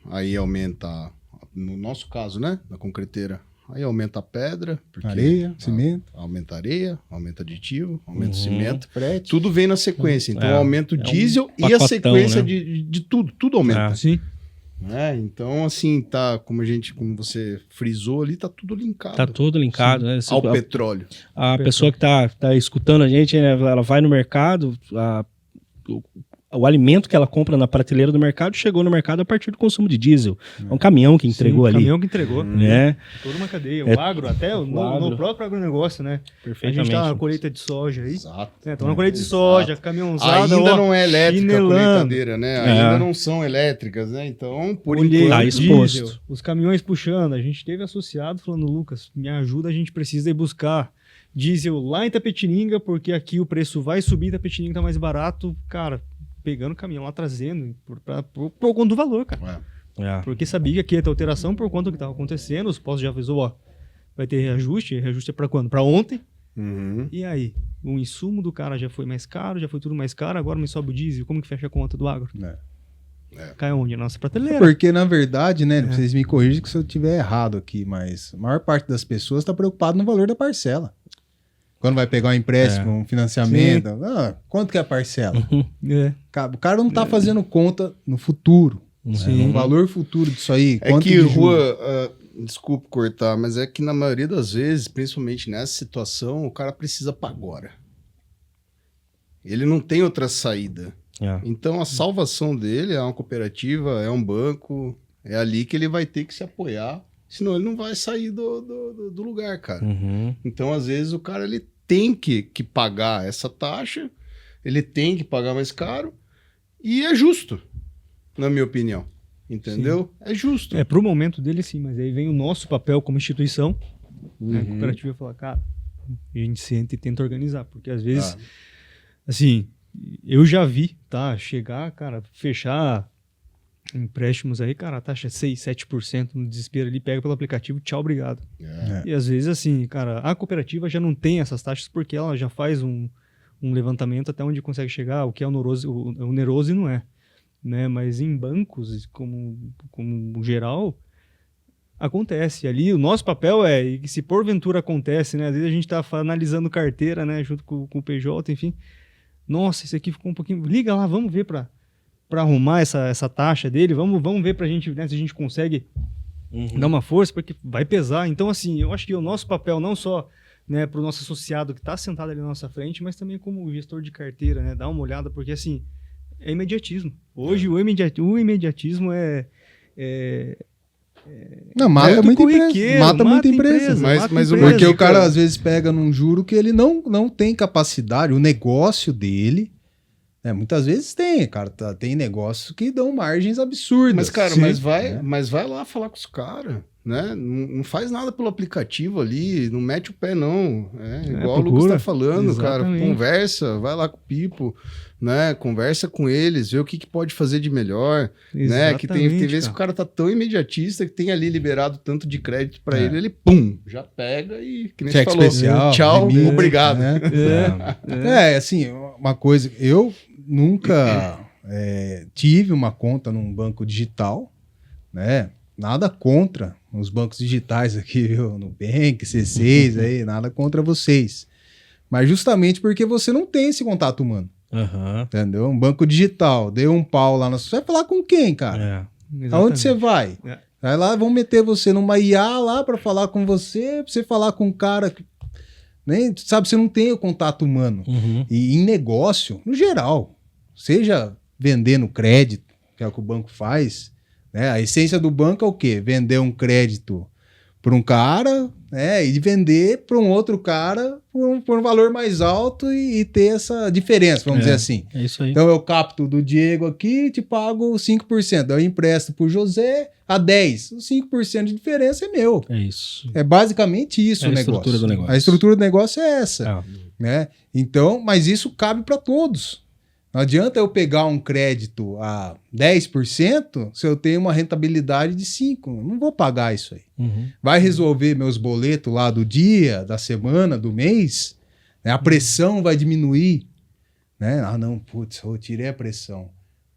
Aí aumenta, no nosso caso, né? Na concreteira. Aí aumenta a pedra. Areia, cimento. Aumenta a areia, aumenta aditivo, aumenta o cimento. Frete. Tudo vem na sequência. Então aumenta o diesel e a sequência, né, de tudo. Tudo aumenta. Sim. Então, assim, tá, como você frisou ali, tá tudo linkado. Tá tudo linkado, né? Ao petróleo. A pessoa que tá escutando a gente, né, ela vai no mercado, o alimento que ela compra na prateleira do mercado chegou no mercado a partir do consumo de diesel. É um caminhão que entregou ali. Caminhão que entregou. Né? Toda uma cadeia. O agro, até no próprio agronegócio, né? A gente tá na colheita de soja aí. Exato. Tá na colheita de soja, caminhãozada. Ainda não é elétrica a colheitadeira, né? Ainda não são elétricas, né? Então, por enquanto... Tá exposto. Diesel, os caminhões puxando. A gente teve associado falando, Lucas, me ajuda, a gente precisa ir buscar diesel lá em Itapetininga, porque aqui o preço vai subir, Itapetininga tá mais barato. Cara, pegando o caminhão lá, trazendo por conta do valor, cara. Porque sabia que aqui ia ter alteração por conta do que estava acontecendo. Os postos já avisou, ó, vai ter reajuste. Reajuste é para quando? Para ontem. E aí? O insumo do cara já foi mais caro, já foi tudo mais caro, agora me sobe o diesel. Como que fecha a conta do agro? Cai onde? Nossa prateleira. Porque, na verdade, né, vocês me corrigem se eu estiver errado aqui, mas a maior parte das pessoas está preocupada no valor da parcela. Quando vai pegar um empréstimo, um financiamento, quanto que é a parcela? O cara não está fazendo conta no futuro, no valor futuro disso aí. É que, Rua, desculpe cortar, mas é que na maioria das vezes, principalmente nessa situação, o cara precisa para agora. Ele não tem outra saída. Então a salvação dele é uma cooperativa, é um banco, é ali que ele vai ter que se apoiar, senão ele não vai sair do lugar, cara. Então, às vezes, o cara ele tem que pagar essa taxa, ele tem que pagar mais caro, e é justo, na minha opinião. Entendeu? Sim. É justo. Pro momento dele, sim, mas aí vem o nosso papel como instituição, né, a cooperativa falar, cara, a gente senta e tenta organizar, porque às vezes, assim, eu já vi, tá, chegar, cara, fechar empréstimos aí, cara, a taxa é 6, 7% no desespero ali, pega pelo aplicativo, tchau, obrigado. E às vezes, assim, cara, a cooperativa já não tem essas taxas porque ela já faz um levantamento até onde consegue chegar, o que é oneroso e não é. Né? Mas em bancos, como geral, acontece. Ali o nosso papel é, e se porventura acontece, né? Às vezes a gente tá analisando carteira, né? Junto com o PJ, enfim. Nossa, esse aqui ficou um pouquinho... Liga lá, vamos ver para arrumar essa taxa dele, vamos ver pra gente, né, se a gente consegue dar uma força, porque vai pesar. Então, assim, eu acho que o nosso papel, não só, né, pro nosso associado que está sentado ali na nossa frente, mas também como gestor de carteira, né, dar uma olhada, porque, assim, é imediatismo. Hoje, o imediatismo Não, mata muita empresa. Mata muita empresa. Porque o cara às vezes pega num juro que ele não tem capacidade, o negócio dele. Muitas vezes tem, cara. Tem negócios que dão margens absurdas. Mas, cara, mas vai lá falar com os caras, né? Não faz nada pelo aplicativo ali, não mete o pé, não. Igual o Lucas tá falando, exatamente. Cara. Conversa, vai lá com o Pipo, né? Conversa com eles, vê o que pode fazer de melhor, né? Que tem vezes que o cara tá tão imediatista que tem ali liberado tanto de crédito pra ele pum, já pega e, que nem você falou, especial, tchau, obrigado. Assim, uma coisa, eu nunca tive uma conta num banco digital, né? Nada contra os bancos digitais aqui, viu? Nubank, C6, aí, nada contra vocês. Mas justamente porque você não tem esse contato humano. Entendeu? Um banco digital, deu um pau lá na sua... Você vai falar com quem, cara? Aonde você vai? Vai lá, vão meter você numa IA lá pra falar com você, pra você falar com um cara que... Nem, sabe, você não tem o contato humano. E em negócio, no geral, seja vendendo crédito, que é o que o banco faz, né? A essência do banco é o quê? Vender um crédito para um cara, né? E vender para um outro cara por um valor mais alto e ter essa diferença, vamos dizer assim. É isso aí. Então eu capto do Diego aqui e te pago 5%. Eu empresto para o José a 10%. Os 5% de diferença é meu. É isso. É basicamente isso o negócio. A estrutura do negócio. A estrutura do negócio é essa. Né? Então, mas isso cabe para todos. Não adianta eu pegar um crédito a 10% se eu tenho uma rentabilidade de 5%. Eu não vou pagar isso aí. Vai resolver meus boletos lá do dia, da semana, do mês? Né? A pressão vai diminuir. Né? Não, putz, eu tirei a pressão.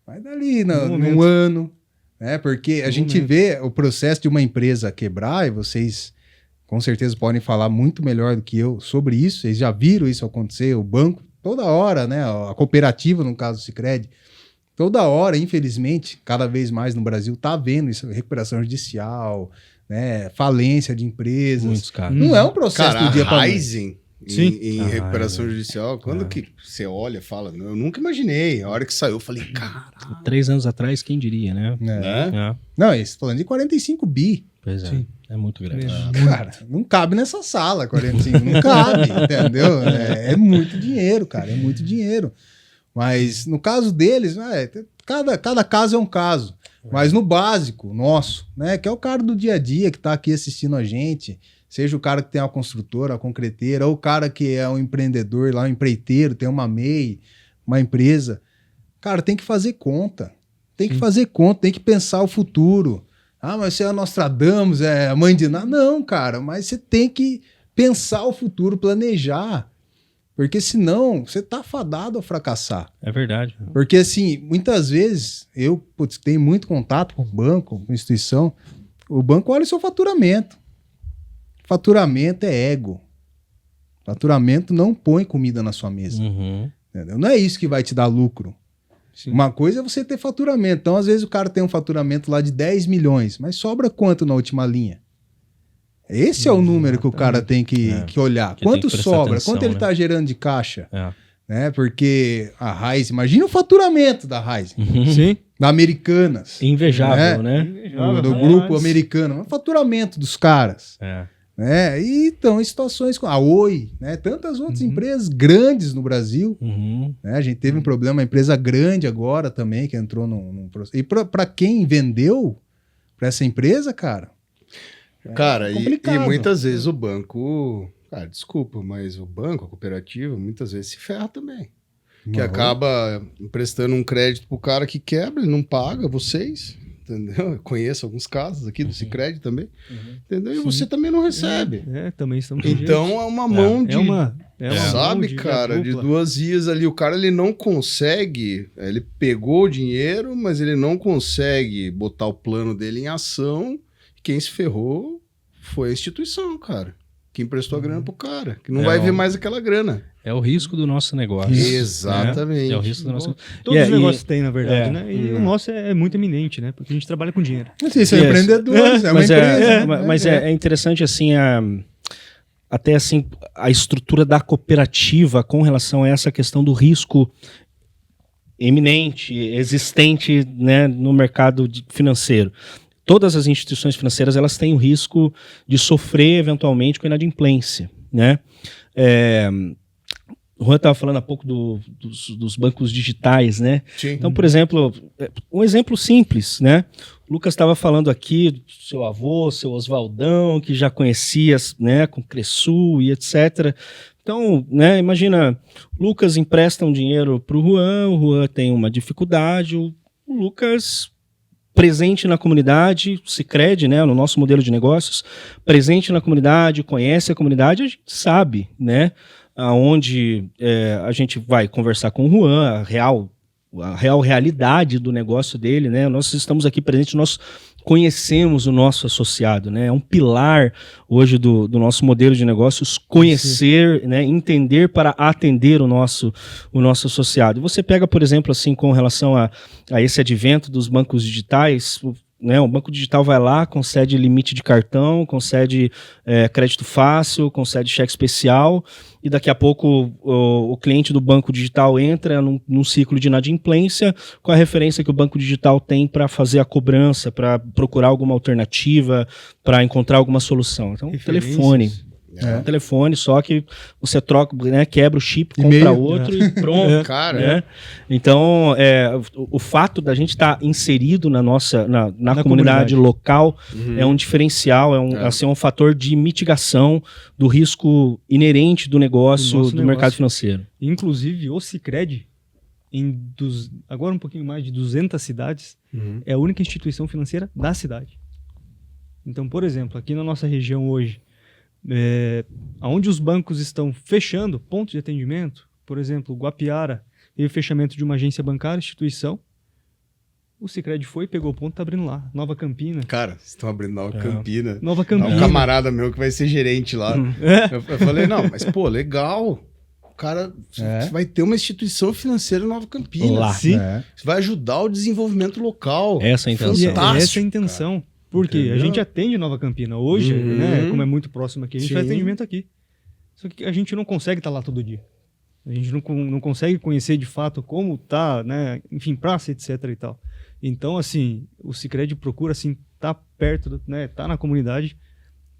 Vai dali num ano. Né? Porque a gente vê o processo de uma empresa quebrar, e vocês com certeza podem falar muito melhor do que eu sobre isso. Vocês já viram isso acontecer, o banco toda hora, né? A cooperativa, no caso do Sicredi, toda hora, infelizmente, cada vez mais no Brasil, tá vendo isso, recuperação judicial, né? Falência de empresas. Muitos casos. Não é um processo do dia para noite. Rising em recuperação judicial, quando que você olha e fala, eu nunca imaginei. A hora que saiu, eu falei, caralho. 3 anos atrás, quem diria, né? Não, isso falando de 45 bi. Pois é. Sim. É muito grande. Cara, não cabe nessa sala 45, não cabe, entendeu? É muito dinheiro, cara, é muito dinheiro. Mas no caso deles, cada caso é um caso. Mas no básico nosso, né, que é o cara do dia a dia que tá aqui assistindo a gente, seja o cara que tem uma construtora, uma concreteira, ou o cara que é um empreendedor, lá um empreiteiro, tem uma MEI, uma empresa, cara, tem que fazer conta. Tem que fazer conta, tem que pensar o futuro. Mas você é Nostradamus, é a mãe de nada. Não, cara, mas você tem que pensar o futuro, planejar. Porque senão você tá fadado a fracassar. É verdade. Porque assim, muitas vezes, eu tenho muito contato com o banco, com a instituição, o banco olha o seu faturamento. Faturamento é ego. Faturamento não põe comida na sua mesa. Entendeu? Não é isso que vai te dar lucro. Sim. Uma coisa é você ter faturamento. Então, às vezes, o cara tem um faturamento lá de 10 milhões, mas sobra quanto na última linha? Esse é o número que o cara tem que olhar. Quanto sobra? Quanto ele está gerando de caixa? Né? Porque a Raiz, imagina o faturamento da Raiz. Sim. Da Americanas. Invejável, né? Do grupo americano. O faturamento dos caras. Né? E então, em situações com a Oi, né? Tantas outras empresas grandes no Brasil. Né? A gente teve um problema, uma empresa grande agora também, que entrou num processo. E para quem vendeu para essa empresa, cara. Cara, e muitas vezes o banco. Cara, desculpa, mas o banco, a cooperativa, muitas vezes se ferra também. Que acaba emprestando um crédito pro cara que quebra, ele não paga vocês. Entendeu? Eu conheço alguns casos aqui do Sicredi também. Entendeu? E você também não recebe. Também estamos. Então é uma mão de. Sabe, mão cara, de duas vias ali. O cara ele não consegue. Ele pegou o dinheiro, mas ele não consegue botar o plano dele em ação. Quem se ferrou foi a instituição, cara. Que emprestou a grana pro cara. Que não vai ver mais aquela grana. É o risco do nosso negócio. Exatamente. É o risco do nosso Todos os negócios têm, na verdade, né? E o nosso é muito eminente, né? Porque a gente trabalha com dinheiro. Vocês são empreendedores, é uma empresa. Mas é interessante, assim, até assim, a estrutura da cooperativa com relação a essa questão do risco eminente, existente, né, no mercado financeiro. todas as instituições financeiras elas têm o risco de sofrer eventualmente com inadimplência, né? O Juan estava falando há pouco dos bancos digitais, né? Sim. Então, por exemplo, um exemplo simples, né? O Lucas estava falando aqui do seu avô, seu Oswaldão, que já conhecia, né, com Cresul e etc. Então, né, imagina, o Lucas empresta um dinheiro para o Juan tem uma dificuldade, o Lucas presente na comunidade, Sicredi, né, no nosso modelo de negócios, presente na comunidade, conhece a comunidade, a gente sabe, né, aonde a gente vai conversar com o Juan, a real realidade do negócio dele, né? Nós estamos aqui presentes, nós conhecemos o nosso associado, né? É um pilar hoje do nosso modelo de negócios, conhecer, né? Entender para atender o nosso associado. Você pega, por exemplo, assim, com relação a esse advento dos bancos digitais, né, o banco digital vai lá, concede limite de cartão, concede crédito fácil, concede cheque especial, e daqui a pouco o cliente do banco digital entra num ciclo de inadimplência com a referência que o banco digital tem para fazer a cobrança, para procurar alguma alternativa, para encontrar alguma solução. Então, telefone. Telefone, só que você troca, né, quebra o chip, compra outro e pronto. Cara, né? Então, o fato da gente estar inserido na comunidade local é um diferencial, assim, um fator de mitigação do risco inerente do negócio, do mercado financeiro. Inclusive, o Sicredi, agora um pouquinho mais de 200 cidades, é a única instituição financeira da cidade. Então, por exemplo, aqui na nossa região hoje, onde os bancos estão fechando pontos de atendimento, por exemplo, Guapiara, teve fechamento de uma agência bancária, instituição, o Sicredi foi, pegou o ponto e está abrindo lá. Nova Campina. Cara, vocês estão abrindo Nova Campina. Nova Campina. Um camarada meu que vai ser gerente lá. Eu falei, não, mas pô, legal. O cara vai ter uma instituição financeira em Nova Campina. Lá. Sim. Isso vai ajudar o desenvolvimento local. Essa é a intenção. Essa é a intenção. Cara. Porque a gente atende Nova Campina hoje, né? Como é muito próximo aqui, a gente faz atendimento aqui. Só que a gente não consegue estar lá todo dia. A gente não consegue conhecer de fato como tá, né? Enfim, praça, etc e tal. Então, assim, o Sicredi procura, assim, tá perto, né? Tá na comunidade,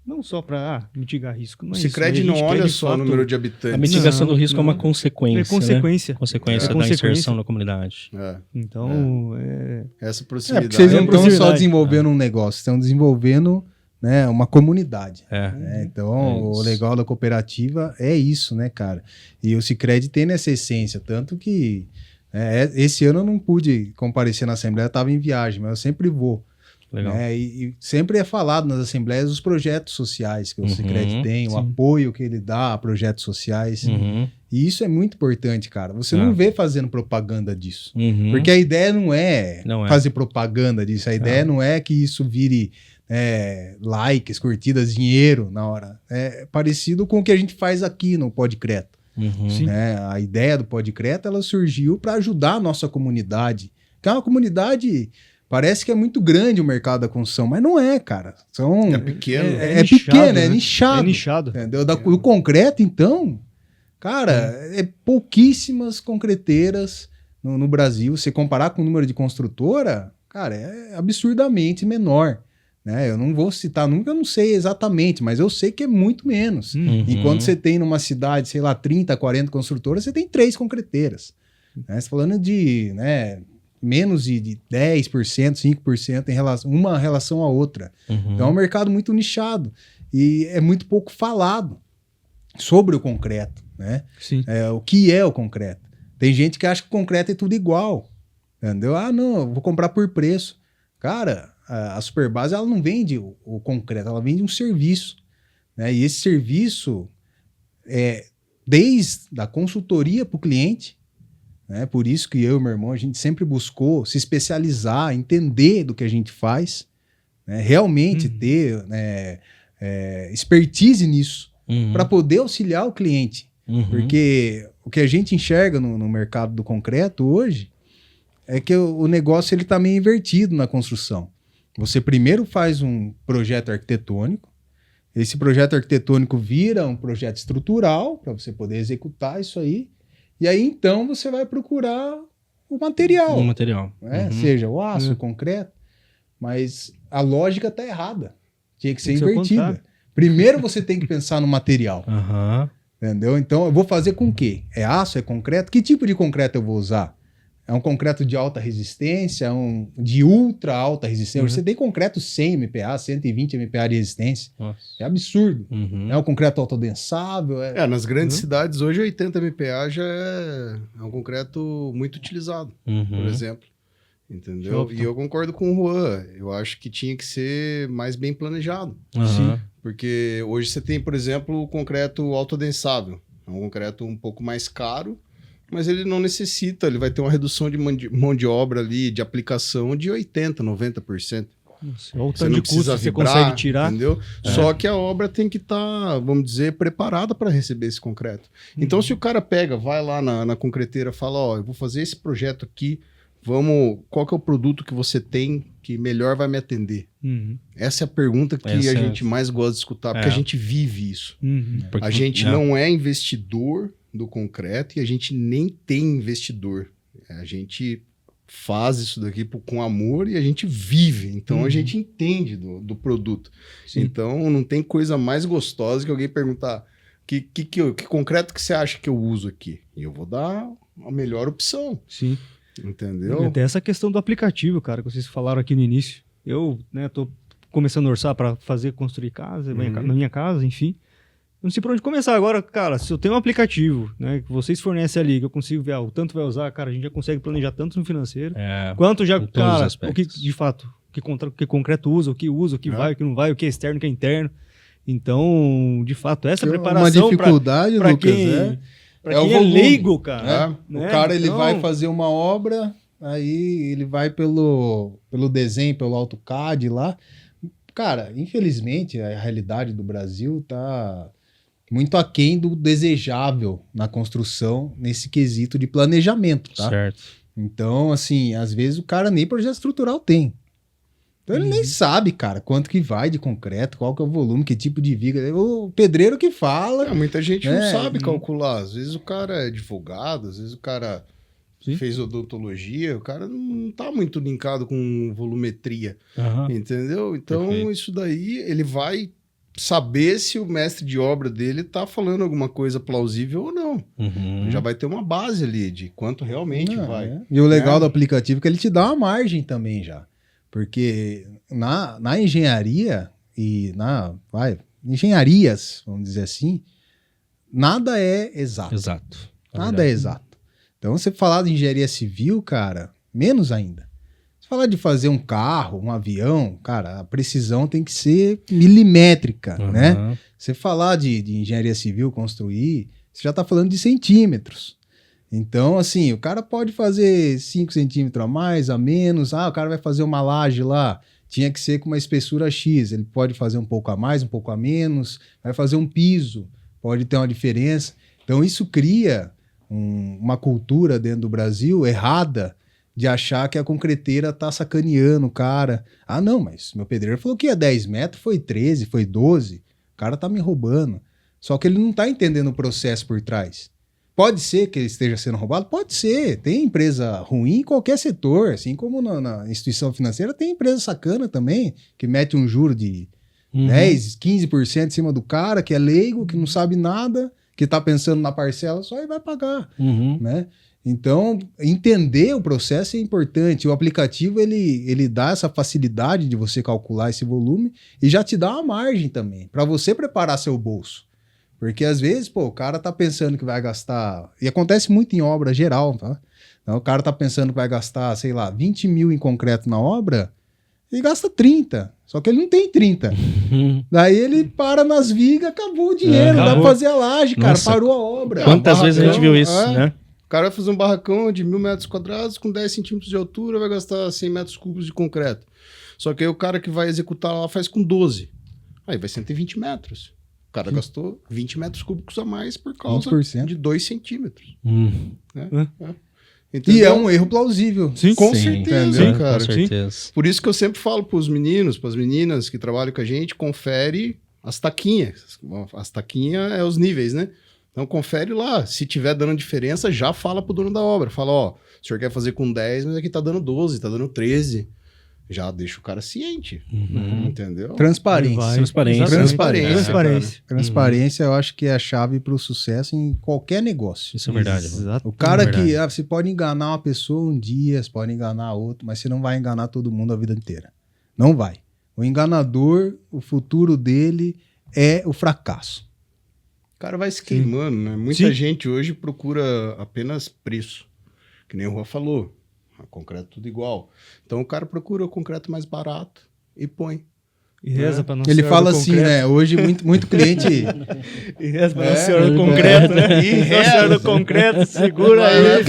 não só para mitigar risco. O Sicredi não olha só o número de habitantes. A mitigação do risco é uma consequência. É consequência. Né? Consequência da inserção na comunidade. Então, essa proximidade. Porque vocês não estão só desenvolvendo um negócio, estão desenvolvendo, né, uma comunidade. Então, o legal da cooperativa é isso, né, cara? E o Sicredi tem nessa essência, tanto que esse ano eu não pude comparecer na Assembleia, eu estava em viagem, mas eu sempre vou. Legal. E sempre é falado nas assembleias os projetos sociais que o Sicredi tem, o apoio que ele dá a projetos sociais. E isso é muito importante, cara. Você não vê fazendo propaganda disso. Porque a ideia não é fazer propaganda disso. A ideia não é que isso vire likes, curtidas, dinheiro na hora. É parecido com o que a gente faz aqui no Podcreto. A ideia do Podcreto, ela surgiu para ajudar a nossa comunidade. Que é uma comunidade... Parece que é muito grande o mercado da construção, mas não é, cara. É pequeno. É pequeno, né? É nichado. É nichado. O concreto, então, cara, é pouquíssimas concreteiras no Brasil. Se comparar com o número de construtora, cara, é absurdamente menor. Né? Eu não vou citar nunca, eu não sei exatamente, mas eu sei que é muito menos. Enquanto você tem numa cidade, sei lá, 30, 40 construtoras, você tem 3 concreteiras. Né? Você falando de... né, menos de 10%, 5% uma relação à outra. Então é um mercado muito nichado e é muito pouco falado sobre o concreto, né? O que é o concreto. Tem gente que acha que o concreto é tudo igual, entendeu? Não, eu vou comprar por preço. Cara, a Superbase, ela não vende o concreto, ela vende um serviço, né? E esse serviço desde a consultoria para o cliente. Por isso que eu e meu irmão, a gente sempre buscou se especializar, entender do que a gente faz, né? Realmente ter expertise nisso, para poder auxiliar o cliente. Porque o que a gente enxerga no mercado do concreto hoje é que o negócio está meio invertido na construção. Você primeiro faz um projeto arquitetônico, esse projeto arquitetônico vira um projeto estrutural, para você poder executar isso aí. E aí, então, você vai procurar o material. O material. Seja o aço, o concreto. Mas a lógica tá errada. Tinha que ser invertida. Primeiro você tem que pensar no material. Entendeu? Então, eu vou fazer com o quê? É aço? É concreto? Que tipo de concreto eu vou usar? É um concreto de alta resistência? De ultra alta resistência? Você tem concreto 100 MPa, 120 MPa de resistência. Nossa. É absurdo. É um concreto autodensável. Nas grandes cidades, hoje 80 MPa já é um concreto muito utilizado, por exemplo. Entendeu? E eu concordo com o Juan. Eu acho que tinha que ser mais bem planejado. Sim. Porque hoje você tem, por exemplo, o concreto autodensável. É um concreto um pouco mais caro, mas ele não necessita, ele vai ter uma redução de mão de obra ali, de aplicação de 80%, 90%. Você não precisa você consegue tirar. Entendeu? Só que a obra tem que estar, vamos dizer, preparada para receber esse concreto. Então, se o cara vai lá na concreteira e fala, eu vou fazer esse projeto aqui, qual que é o produto que você tem que melhor vai me atender? Essa é a pergunta que a gente mais gosta de escutar, porque a gente vive isso. A gente não é investidor do concreto e a gente nem tem investidor. A gente faz isso daqui com amor e a gente vive. Então a gente entende do produto. Sim. Então não tem coisa mais gostosa que alguém perguntar que concreto que você acha que eu uso aqui? E eu vou dar a melhor opção. Sim. Entendeu? Tem essa questão do aplicativo, cara, que vocês falaram aqui no início. Eu, tô começando a orçar para construir casa, na minha casa, enfim. Eu não sei por onde começar agora, cara. Se eu tenho um aplicativo, né, que vocês fornecem ali, que eu consigo ver o tanto vai usar, cara, a gente já consegue planejar tanto no financeiro, quanto já, cara, o que de fato, o que concreto usa, o que vai, o que não vai, o que é externo, o que é interno. Então, de fato, essa preparação uma dificuldade, pra Lucas, quem pra quem é leigo, cara. Né? O cara ele vai fazer uma obra, aí ele vai pelo desenho, pelo AutoCAD lá. Cara, infelizmente, a realidade do Brasil tá muito aquém do desejável na construção, nesse quesito de planejamento, tá? Certo. Então, assim, às vezes o cara nem projeto estrutural tem. Então ele nem sabe, cara, quanto que vai de concreto, qual que é o volume, que tipo de viga. O pedreiro que fala. Muita gente não sabe calcular. Às vezes o cara é advogado, às vezes o cara fez odontologia, o cara não tá muito linkado com volumetria. Entendeu? Então isso daí ele vai saber se o mestre de obra dele tá falando alguma coisa plausível ou não. Já vai ter uma base ali de quanto realmente vai. E o legal do aplicativo é que ele te dá uma margem também já. Porque na engenharia e engenharias, vamos dizer assim, nada é exato. Nada é exato. Então, você falar de engenharia civil, cara, menos ainda. Se falar de fazer um carro, um avião, cara, a precisão tem que ser milimétrica, né? Você falar de engenharia civil, construir, você já está falando de centímetros. Então, assim, o cara pode fazer 5 centímetros a mais, a menos. O cara vai fazer uma laje lá, tinha que ser com uma espessura X. Ele pode fazer um pouco a mais, um pouco a menos. Vai fazer um piso, pode ter uma diferença. Então, isso cria uma cultura dentro do Brasil errada de achar que a concreteira tá sacaneando o cara. Não, mas meu pedreiro falou que ia 10 metros, foi 13, foi 12. O cara tá me roubando. Só que ele não tá entendendo o processo por trás. Pode ser que ele esteja sendo roubado? Pode ser. Tem empresa ruim em qualquer setor. Assim como na instituição financeira, tem empresa sacana também, que mete um juro de 10, 15% em cima do cara, que é leigo, que não sabe nada, que está pensando na parcela só e vai pagar. Né? Então, entender o processo é importante. O aplicativo, ele dá essa facilidade de você calcular esse volume e já te dá uma margem também, para você preparar seu bolso. Porque às vezes, o cara tá pensando que vai gastar... E acontece muito em obra geral, tá? Então, o cara tá pensando que vai gastar, sei lá, 20 mil em concreto na obra e gasta 30. Só que ele não tem 30. Daí ele para nas vigas, acabou o dinheiro, dá pra fazer a laje, cara, parou a obra. Quantas vezes a gente viu isso, né? O cara vai fazer um barracão de 1.000 metros quadrados com 10 centímetros de altura, vai gastar 100 metros cúbicos de concreto. Só que aí o cara que vai executar lá faz com 12. Aí vai 120 metros. O cara gastou 20 metros cúbicos a mais por causa 20%. de 2 centímetros. E é um erro plausível. Sim, com certeza, cara. Com certeza. Por isso que eu sempre falo para os meninos, para as meninas que trabalham com a gente, confere as taquinhas. As taquinhas é os níveis, né? Então confere lá. Se tiver dando diferença, já fala pro dono da obra. Fala, o senhor quer fazer com 10, mas aqui tá dando 12, tá dando 13. já deixa o cara ciente, entendeu? Transparência. Transparência. Eu acho que é a chave para o sucesso em qualquer negócio. Isso é verdade. O cara que você pode enganar uma pessoa um dia, você pode enganar outro, mas você não vai enganar todo mundo a vida inteira. Não vai. O enganador, o futuro dele é o fracasso. O cara vai se queimando, né? Muita gente hoje procura apenas preço, que nem o Juan falou. Concreto tudo igual. Então o cara procura o concreto mais barato e põe. E reza para não Ele fala assim, né? Hoje muito cliente... E reza para não senhora do concreto, né? E reza do concreto, segura aí.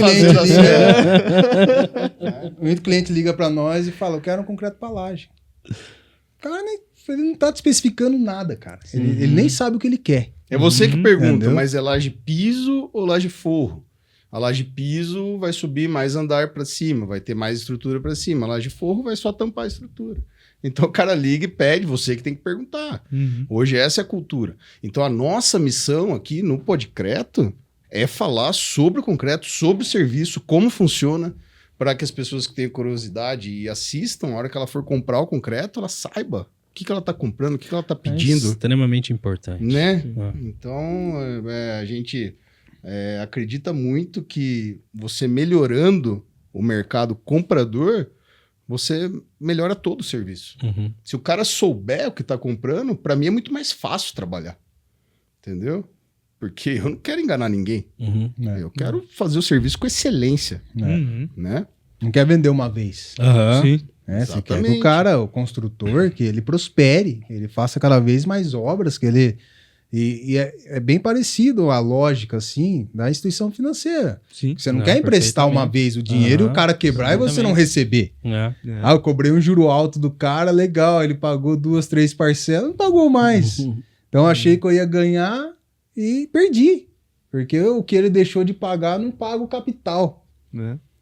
Muito cliente liga para nós e fala, eu quero um concreto para laje. O cara ele não tá te especificando nada, cara. Ele nem sabe o que ele quer. É você que pergunta, entendeu? mas é laje piso ou laje forro? A laje piso vai subir mais andar para cima, vai ter mais estrutura para cima. A laje forro vai só tampar a estrutura. Então o cara liga e pede, você que tem que perguntar. Hoje essa é a cultura. Então a nossa missão aqui no Podcreto é falar sobre o concreto, sobre o serviço, como funciona, para que as pessoas que têm curiosidade e assistam, a hora que ela for comprar o concreto, ela saiba o que ela está comprando, o que ela está pedindo. É extremamente importante. Né? Então a gente... acredita muito que você melhorando o mercado comprador, você melhora todo o serviço. Se o cara souber o que está comprando, para mim é muito mais fácil trabalhar. Entendeu? Porque eu não quero enganar ninguém. Eu quero fazer o serviço com excelência. Né? Não quer vender uma vez. Sim. Você quer que o cara, o construtor, que ele prospere, que ele faça cada vez mais obras, que ele... E é bem parecido a lógica, assim, da instituição financeira. Sim. Você não quer emprestar uma vez o dinheiro e o cara quebrar e você não receber. Eu cobrei um juro alto do cara, legal, ele pagou 2, 3 parcelas, não pagou mais. Então eu achei que eu ia ganhar e perdi. Porque o que ele deixou de pagar não paga o capital.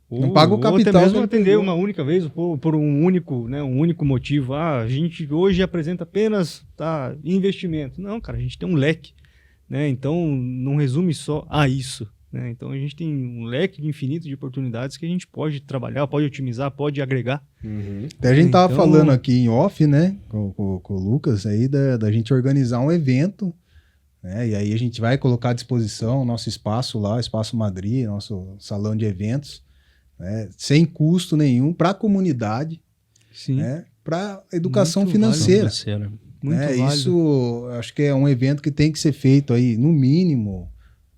Não paga o capital. Ou até mesmo atender uma única vez por um único motivo. A gente hoje apresenta apenas investimento. Não, cara, a gente tem um leque. Né? Então não resume só a isso. Né? Então a gente tem um leque infinito de oportunidades que a gente pode trabalhar, pode otimizar, pode agregar. Até a gente tava falando aqui em off, né, com o Lucas, aí da gente organizar um evento. Né? E aí a gente vai colocar à disposição o nosso espaço lá, o Espaço Madrid, nosso salão de eventos. Né, sem custo nenhum para a comunidade, né, para educação muito financeira. Muito isso acho que é um evento que tem que ser feito aí no mínimo,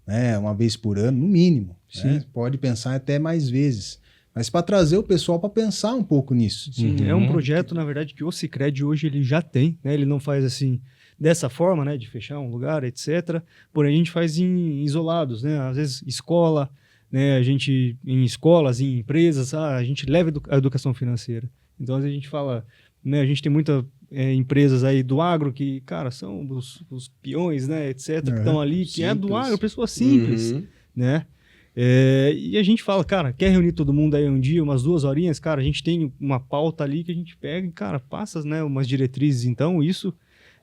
né, uma vez por ano, no mínimo. Né, pode pensar até mais vezes, mas para trazer o pessoal para pensar um pouco nisso. É um projeto, na verdade, que o Sicredi hoje ele já tem, né, ele não faz assim dessa forma, né, de fechar um lugar, etc. Porém a gente faz em isolados, né, às vezes escola. Né, a gente, em escolas, em empresas, a gente leva a educação financeira. Então, às vezes a gente fala, né, a gente tem muitas empresas aí do agro que, cara, são os peões, né, etc., que estão ali, que é do agro, pessoas simples, né? E a gente fala, cara, quer reunir todo mundo aí um dia, umas 2 horinhas? Cara, a gente tem uma pauta ali que a gente pega e, cara, passa, né, umas diretrizes. Então, isso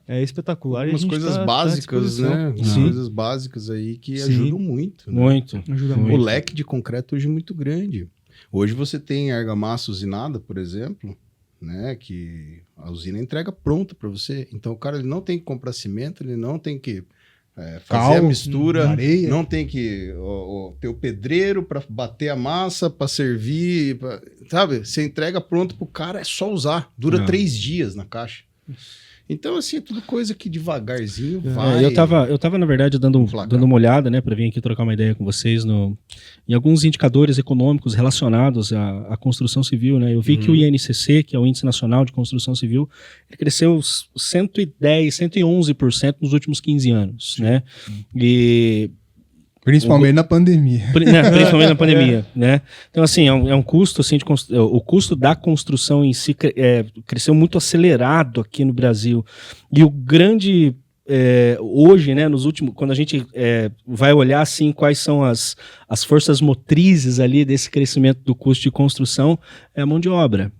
é espetacular. Umas coisas básicas, né? Umas coisas básicas aí que ajudam muito. Né? Ajuda muito. O leque de concreto hoje é muito grande. Hoje você tem argamassa usinada, por exemplo, né? Que a usina entrega pronta para você. Então o cara ele não tem que comprar cimento, ele não tem que fazer a mistura, areia. Não tem que ter o pedreiro para bater a massa, para servir, sabe? Você entrega pronto pro cara, é só usar. Dura 3 dias na caixa. Então, assim, é tudo coisa que devagarzinho vai... Eu tava, na verdade, dando uma olhada, né, para vir aqui trocar uma ideia com vocês em alguns indicadores econômicos relacionados à construção civil, né? Eu vi que o INCC, que é o Índice Nacional de Construção Civil, ele cresceu 110, 111% nos últimos 15 anos, né? E... Principalmente na pandemia. Principalmente na pandemia, né? Então, assim, é um custo, assim, o custo da construção em si cresceu muito acelerado aqui no Brasil. E o grande, hoje, né, quando a gente vai olhar, assim, quais são as forças motrizes ali desse crescimento do custo de construção, é a mão de obra.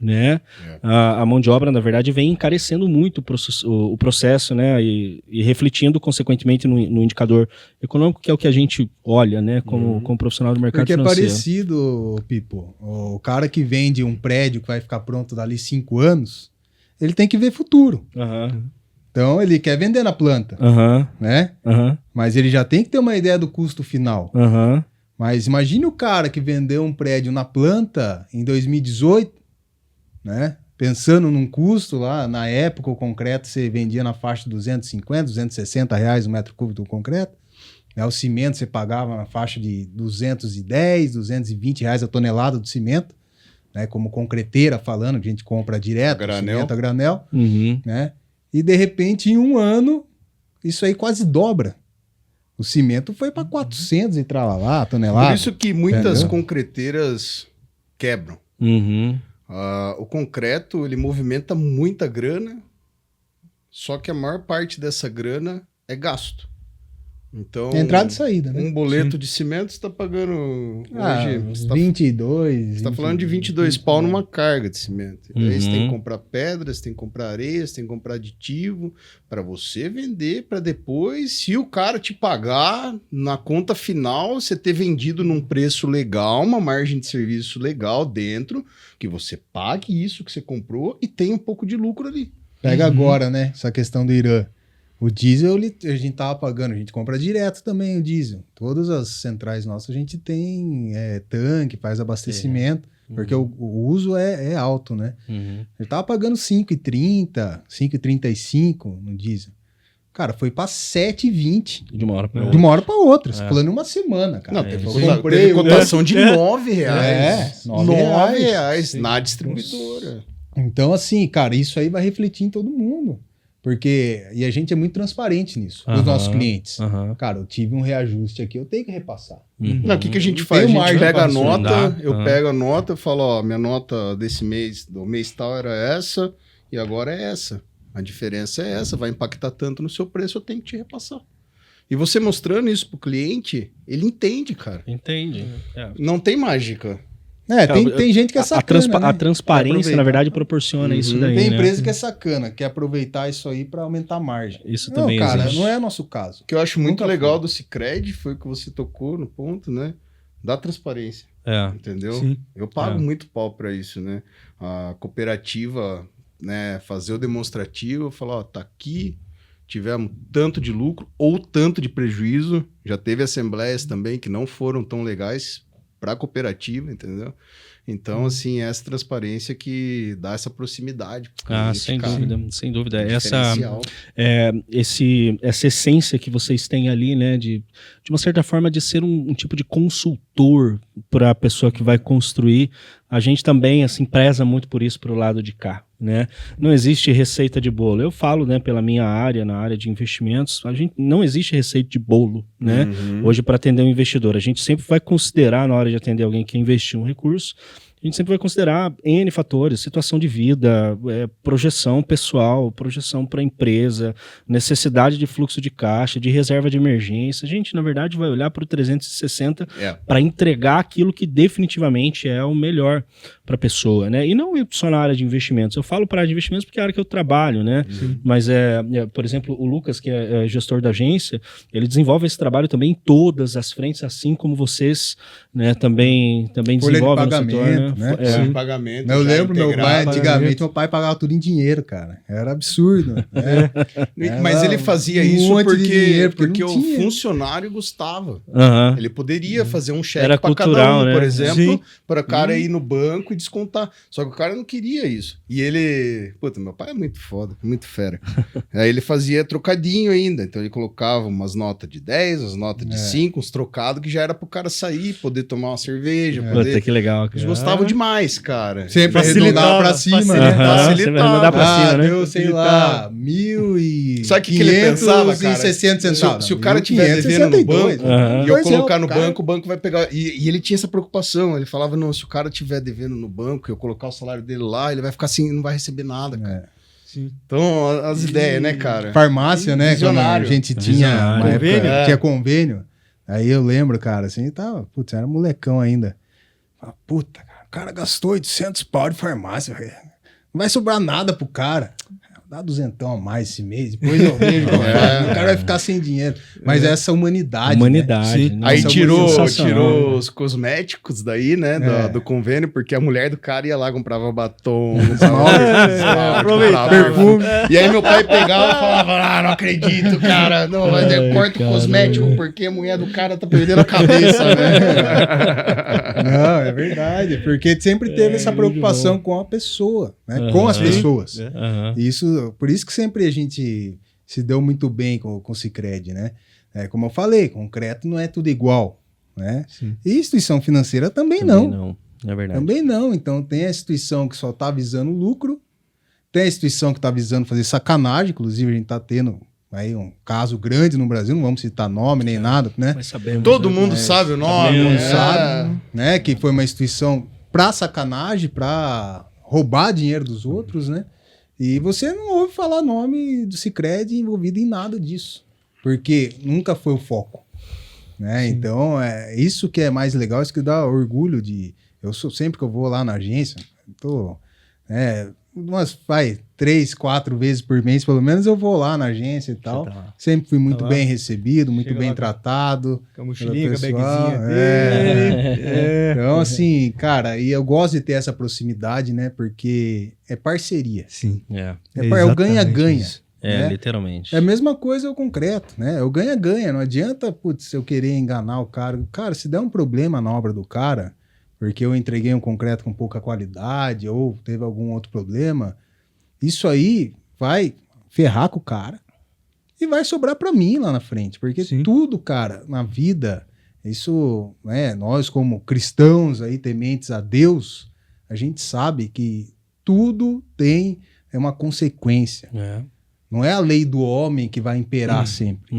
né? A mão de obra, na verdade, vem encarecendo muito o processo, né? E refletindo, consequentemente, no indicador econômico, que é o que a gente olha, né? Como profissional do mercado financeiro. Porque é parecido, Pipo. O cara que vende um prédio que vai ficar pronto dali 5 anos, ele tem que ver futuro. Então, ele quer vender na planta, né? Mas ele já tem que ter uma ideia do custo final. Mas imagine o cara que vendeu um prédio na planta em 2018, né? Pensando num custo lá, na época o concreto você vendia na faixa de 250, 260 reais o metro cúbico do concreto. Né? O cimento você pagava na faixa de 210, 220 reais a tonelada do cimento. Né? Como concreteira falando, que a gente compra direto, cimento a granel. Né? E de repente em um ano, isso aí quase dobra. O cimento foi para 400 e tralalá, tonelada. Por isso que muitas concreteiras quebram. O concreto, ele movimenta muita grana, só que a maior parte dessa grana é gasto. Então, entrada e saída, né? Um boleto de cimento você está pagando hoje... 22... Você está falando de 22 pau numa carga de cimento. Aí você tem que comprar pedra, você tem que comprar areia, você tem que comprar aditivo para você vender, para depois, se o cara te pagar, na conta final, você ter vendido num preço legal, uma margem de serviço legal dentro, que você pague isso que você comprou e tenha um pouco de lucro ali. Pega agora, né? Essa questão do Irã. O diesel, a gente tava pagando, a gente compra direto também o diesel. Todas as centrais nossas a gente tem tanque, faz abastecimento, porque o uso é alto, né? A gente tava pagando 5,30, 5,35 no diesel. Cara, foi pra 7,20. De uma hora pra outra. De uma hora pra outra. Você falando em uma semana, cara. Não, teve cotação de R$9. R$9 na distribuidora. Então, assim, cara, isso aí vai refletir em todo mundo. E a gente é muito transparente nisso, com os nossos clientes. Cara, eu tive um reajuste aqui, eu tenho que repassar. Não, o que a gente faz? A gente pega a nota, eu pego a nota, eu falo, ó, minha nota desse mês, do mês tal era essa, e agora é essa. A diferença é essa, vai impactar tanto no seu preço, eu tenho que te repassar. E você mostrando isso pro cliente, ele entende, cara. Entende. Não tem mágica. Tem gente que é sacana, a transparência, na verdade, proporciona isso daí. Tem empresa que é sacana, quer aproveitar isso aí para aumentar a margem. Isso também cara, existe. não é nosso caso. O que eu acho muito legal do Sicredi foi que você tocou no ponto, né? Da transparência. Entendeu? Sim. Eu pago muito pau para isso, né? A cooperativa, né, fazer o demonstrativo, falar, ó, tá aqui, tivemos tanto de lucro ou tanto de prejuízo. Já teve assembleias também que não foram tão legais para a cooperativa, entendeu? Então, assim, essa transparência que dá essa proximidade. Sem dúvida. Essa essência que vocês têm ali, né, de uma certa forma de ser um tipo de consultor para a pessoa que vai construir, a gente também, assim, preza muito por isso para o lado de cá, né? Não existe receita de bolo. Eu falo, né, pela minha área, na área de investimentos, a gente não existe receita de bolo, né? Hoje, para atender um investidor, a gente sempre vai considerar, na hora de atender alguém que investiu um recurso, a gente sempre vai considerar N fatores, situação de vida, projeção pessoal, projeção para a empresa, necessidade de fluxo de caixa, de reserva de emergência. A gente, na verdade, vai olhar para o 360 para entregar aquilo que definitivamente é o melhor para a pessoa, né? E não só na área de investimentos. Eu falo para a área de investimentos porque é a área que eu trabalho, né? Mas, por exemplo, o Lucas, que é gestor da agência, ele desenvolve esse trabalho também em todas as frentes, assim como vocês, né, também desenvolvem no setor, né? Pagamento. Eu lembro meu pai, antigamente, meu pai pagava tudo em dinheiro, cara. Era absurdo. Mas ele fazia isso porque o funcionário gostava. Ele poderia fazer um cheque para cada um, né? Por exemplo, para o cara ir no banco e descontar. Só que o cara não queria isso. E ele... Puta, meu pai é muito foda, muito fera. Aí ele fazia trocadinho ainda. Então ele colocava umas notas de 10, umas notas de 5, uns trocados que já era pro cara sair, poder tomar uma cerveja. Puta, que legal. Eles gostavam demais, cara. Sempre arredondar pra cima, né? Sempre arredondar pra cima, né? Deu, sei lá, 1.500 Sabe o que ele pensava, cara? 60 centavos. Se o cara tiver devendo no banco, e eu colocar no banco, o banco vai pegar... E ele tinha essa preocupação. Ele falava, não, se o cara tiver devendo no banco, eu colocar o salário dele lá, ele vai ficar assim, não vai receber nada, cara. Sim. Então, as ideias, né, cara? Farmácia, né? Visionário. Quando a gente tinha tinha convênio. Aí eu lembro, cara, assim, tava, putz, era molecão ainda. Puta, cara, O cara gastou 800 pau de farmácia, velho. Não vai sobrar nada pro cara. Dá 200 a mais esse mês, depois eu vejo. O cara vai ficar sem dinheiro. Mas essa humanidade. Humanidade. Né? Aí tirou os cosméticos daí, né? Do convênio, porque a mulher do cara ia lá, comprava batom, perfume. E aí meu pai pegava e falava: não acredito, cara. Não, mas corta o cosmético porque a mulher do cara tá perdendo a cabeça, né? Não, é verdade. Porque sempre teve essa preocupação com a pessoa, né? Com as pessoas. Por isso que sempre a gente se deu muito bem com o Sicredi, né? Como eu falei, concreto não é tudo igual, né? Sim. E instituição financeira também não. É verdade. Também não. Então tem a instituição que só está visando lucro, tem a instituição que está visando fazer sacanagem, inclusive a gente está tendo aí um caso grande no Brasil, não vamos citar nome nem nada, né? Mas sabemos, todo mundo sabe o nome. Todo mundo sabe, né? Que foi uma instituição para sacanagem, para roubar dinheiro dos outros, né? E você não ouve falar nome do Sicredi envolvido em nada disso, porque nunca foi o foco, né? Então, isso que é mais legal, isso que dá orgulho de... sempre que eu vou lá na agência, umas 3, 4 vezes por mês, pelo menos, eu vou lá na agência e tal. Tá, sempre fui muito bem recebido, muito bem tratado. Com a mochilinha, com a bagzinha dele. Então, assim, cara, e eu gosto de ter essa proximidade, né? Porque é parceria. Sim. É o ganha-ganha. Né? Literalmente. É a mesma coisa o concreto, né? É o ganha-ganha. Não adianta, eu querer enganar o cara. Cara, se der um problema na obra do cara, porque eu entreguei um concreto com pouca qualidade ou teve algum outro problema, isso aí vai ferrar com o cara e vai sobrar para mim lá na frente, porque tudo, cara, na vida, isso, né, nós como cristãos aí, tementes a Deus, a gente sabe que tudo tem uma consequência. Não é a lei do homem que vai imperar sempre.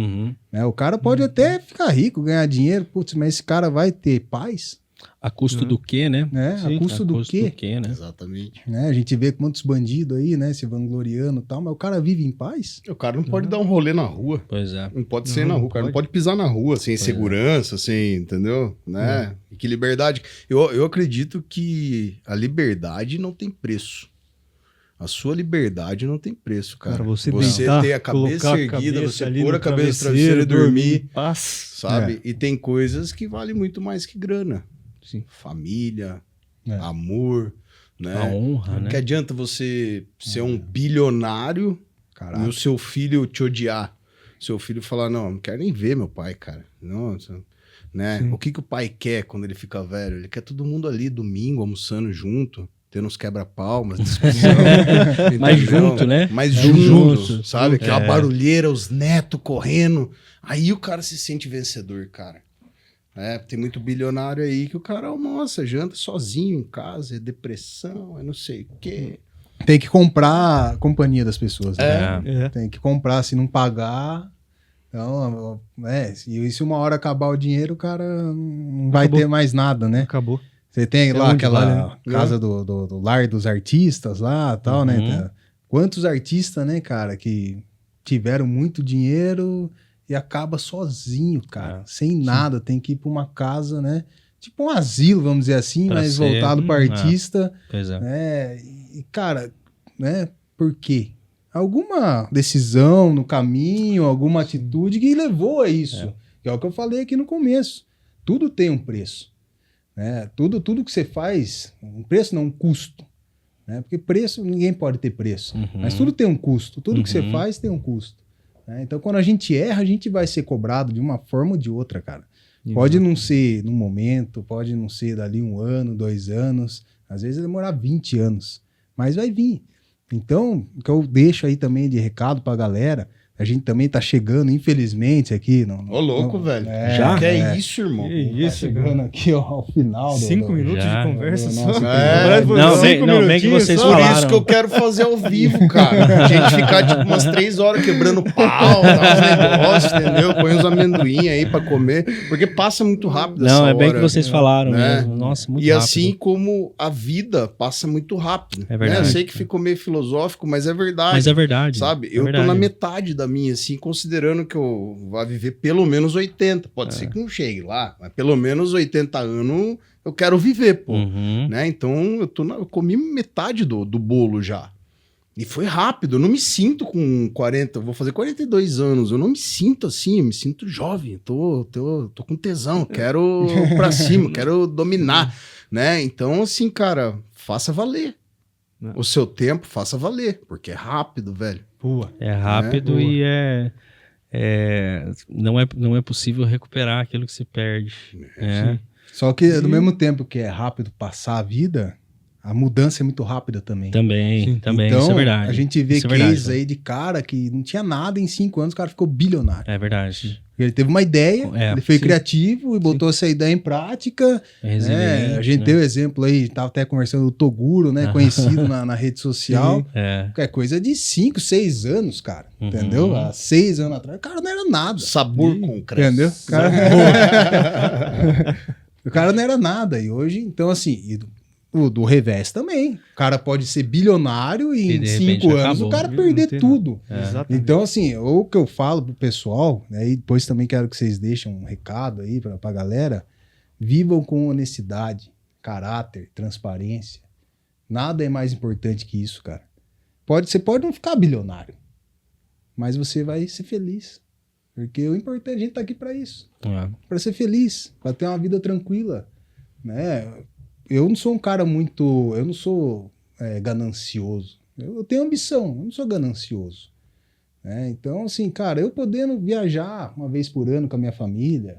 Né? O cara pode até ficar rico, ganhar dinheiro, putz, mas esse cara vai ter paz? A custo do quê, né? A custo do quê? Né? Exatamente. Né? A gente vê quantos bandidos aí, né? Se vangloriando e tal, mas o cara vive em paz? O cara não pode dar um rolê na rua. Pois é. Não pode ser na rua. O cara não pode pisar na rua sem segurança, sem, entendeu? Né? E que liberdade. Eu acredito que a liberdade não tem preço. A sua liberdade não tem preço, cara. Você deitar, ter a cabeça erguida, você pôr a cabeça no travesseiro e dormir, paz, sabe? E tem coisas que valem muito mais que grana. Sim. Família, amor, né? A honra, né? Que adianta você ser um bilionário e o seu filho te odiar. Seu filho falar, não quero nem ver meu pai, cara. Nossa, né? O que o pai quer quando ele fica velho? Ele quer todo mundo ali, domingo, almoçando junto. Tendo uns quebra-palmas, discussão. Mais junto, né? Mais junto, sabe? Aquela barulheira, os netos correndo. Aí o cara se sente vencedor, cara. Tem muito bilionário aí que o cara almoça, janta sozinho em casa, é depressão, é não sei o quê. Tem que comprar a companhia das pessoas. Né? Tem que comprar, se não pagar... Então, e se uma hora acabar o dinheiro, o cara não vai ter mais nada, né? Acabou. Você tem lá aquela casa do lar dos artistas lá e tal, né? Quantos artistas, né, cara, que tiveram muito dinheiro e acaba sozinho, cara, sem nada, tem que ir para uma casa, né? Tipo um asilo, vamos dizer assim, mas voltado para artista. Pois é. Né? E, cara, né, por quê? Alguma decisão no caminho, alguma atitude que levou a isso. Que é o que eu falei aqui no começo. Tudo tem um preço. Tudo que você faz, um preço não, um custo. Né? Porque preço, ninguém pode ter preço. Mas tudo tem um custo. Tudo que você faz tem um custo. Né? Então, quando a gente erra, a gente vai ser cobrado de uma forma ou de outra, cara. Pode não ser num momento, pode não ser dali 1 ano, 2 anos. Às vezes vai demorar 20 anos. Mas vai vir. Então, o que eu deixo aí também de recado pra galera... A gente também tá chegando, infelizmente, aqui... Ô, louco, velho. Já? Que é isso, irmão? Que isso, chegando aqui ao final. 5 minutos de conversa só. Não, bem que vocês falaram. Por isso que eu quero fazer ao vivo, cara. A gente ficar tipo umas 3 horas quebrando pau, dar uns negócios, entendeu? Põe uns amendoim aí pra comer, porque passa muito rápido essa hora. Não, é bem que vocês falaram né? mesmo. Nossa, muito rápido. E assim como a vida passa muito rápido. É verdade. Né? Eu sei que ficou meio filosófico, mas é verdade. Mas é verdade. Sabe? Eu tô na metade da minha, assim, considerando que eu vou viver pelo menos 80. Pode ser que não chegue lá, mas pelo menos 80 anos eu quero viver, pô. Né? Então eu comi metade do bolo já. E foi rápido, eu não me sinto com 40, vou fazer 42 anos, eu não me sinto assim, eu me sinto jovem, tô com tesão, quero pra cima, quero dominar, né? Então, assim, cara, faça valer. O seu tempo, faça valer, porque é rápido, velho. Boa. É rápido, né? E não é possível recuperar aquilo que se perde. Só que, no mesmo tempo que é rápido passar a vida, a mudança é muito rápida também. Também, então, isso é verdade. A gente vê cases aí de cara que não tinha nada, em 5 anos o cara ficou bilionário. É verdade. Ele teve uma ideia, ele foi criativo e botou essa ideia em prática. A gente tem o exemplo aí, estava até conversando do Toguro, né? Conhecido na rede social. É coisa de 5, 6 anos, cara. Entendeu? Há 6 anos atrás, o cara não era nada. Sabor concreto. Entendeu? O cara não era nada. E hoje, então, assim, do revés também. O cara pode ser bilionário e em 5 anos o cara perder tudo. Então, assim, o que eu falo pro pessoal, né, e depois também quero que vocês deixem um recado aí pra galera, vivam com honestidade, caráter, transparência. Nada é mais importante que isso, cara. Você pode não ficar bilionário, mas você vai ser feliz. Porque o importante, a gente tá aqui pra isso. Pra ser feliz, pra ter uma vida tranquila, né? Eu não sou um cara muito... Eu não sou ganancioso. Eu tenho ambição, eu não sou ganancioso. Então, assim, cara, eu podendo viajar uma vez por ano com a minha família,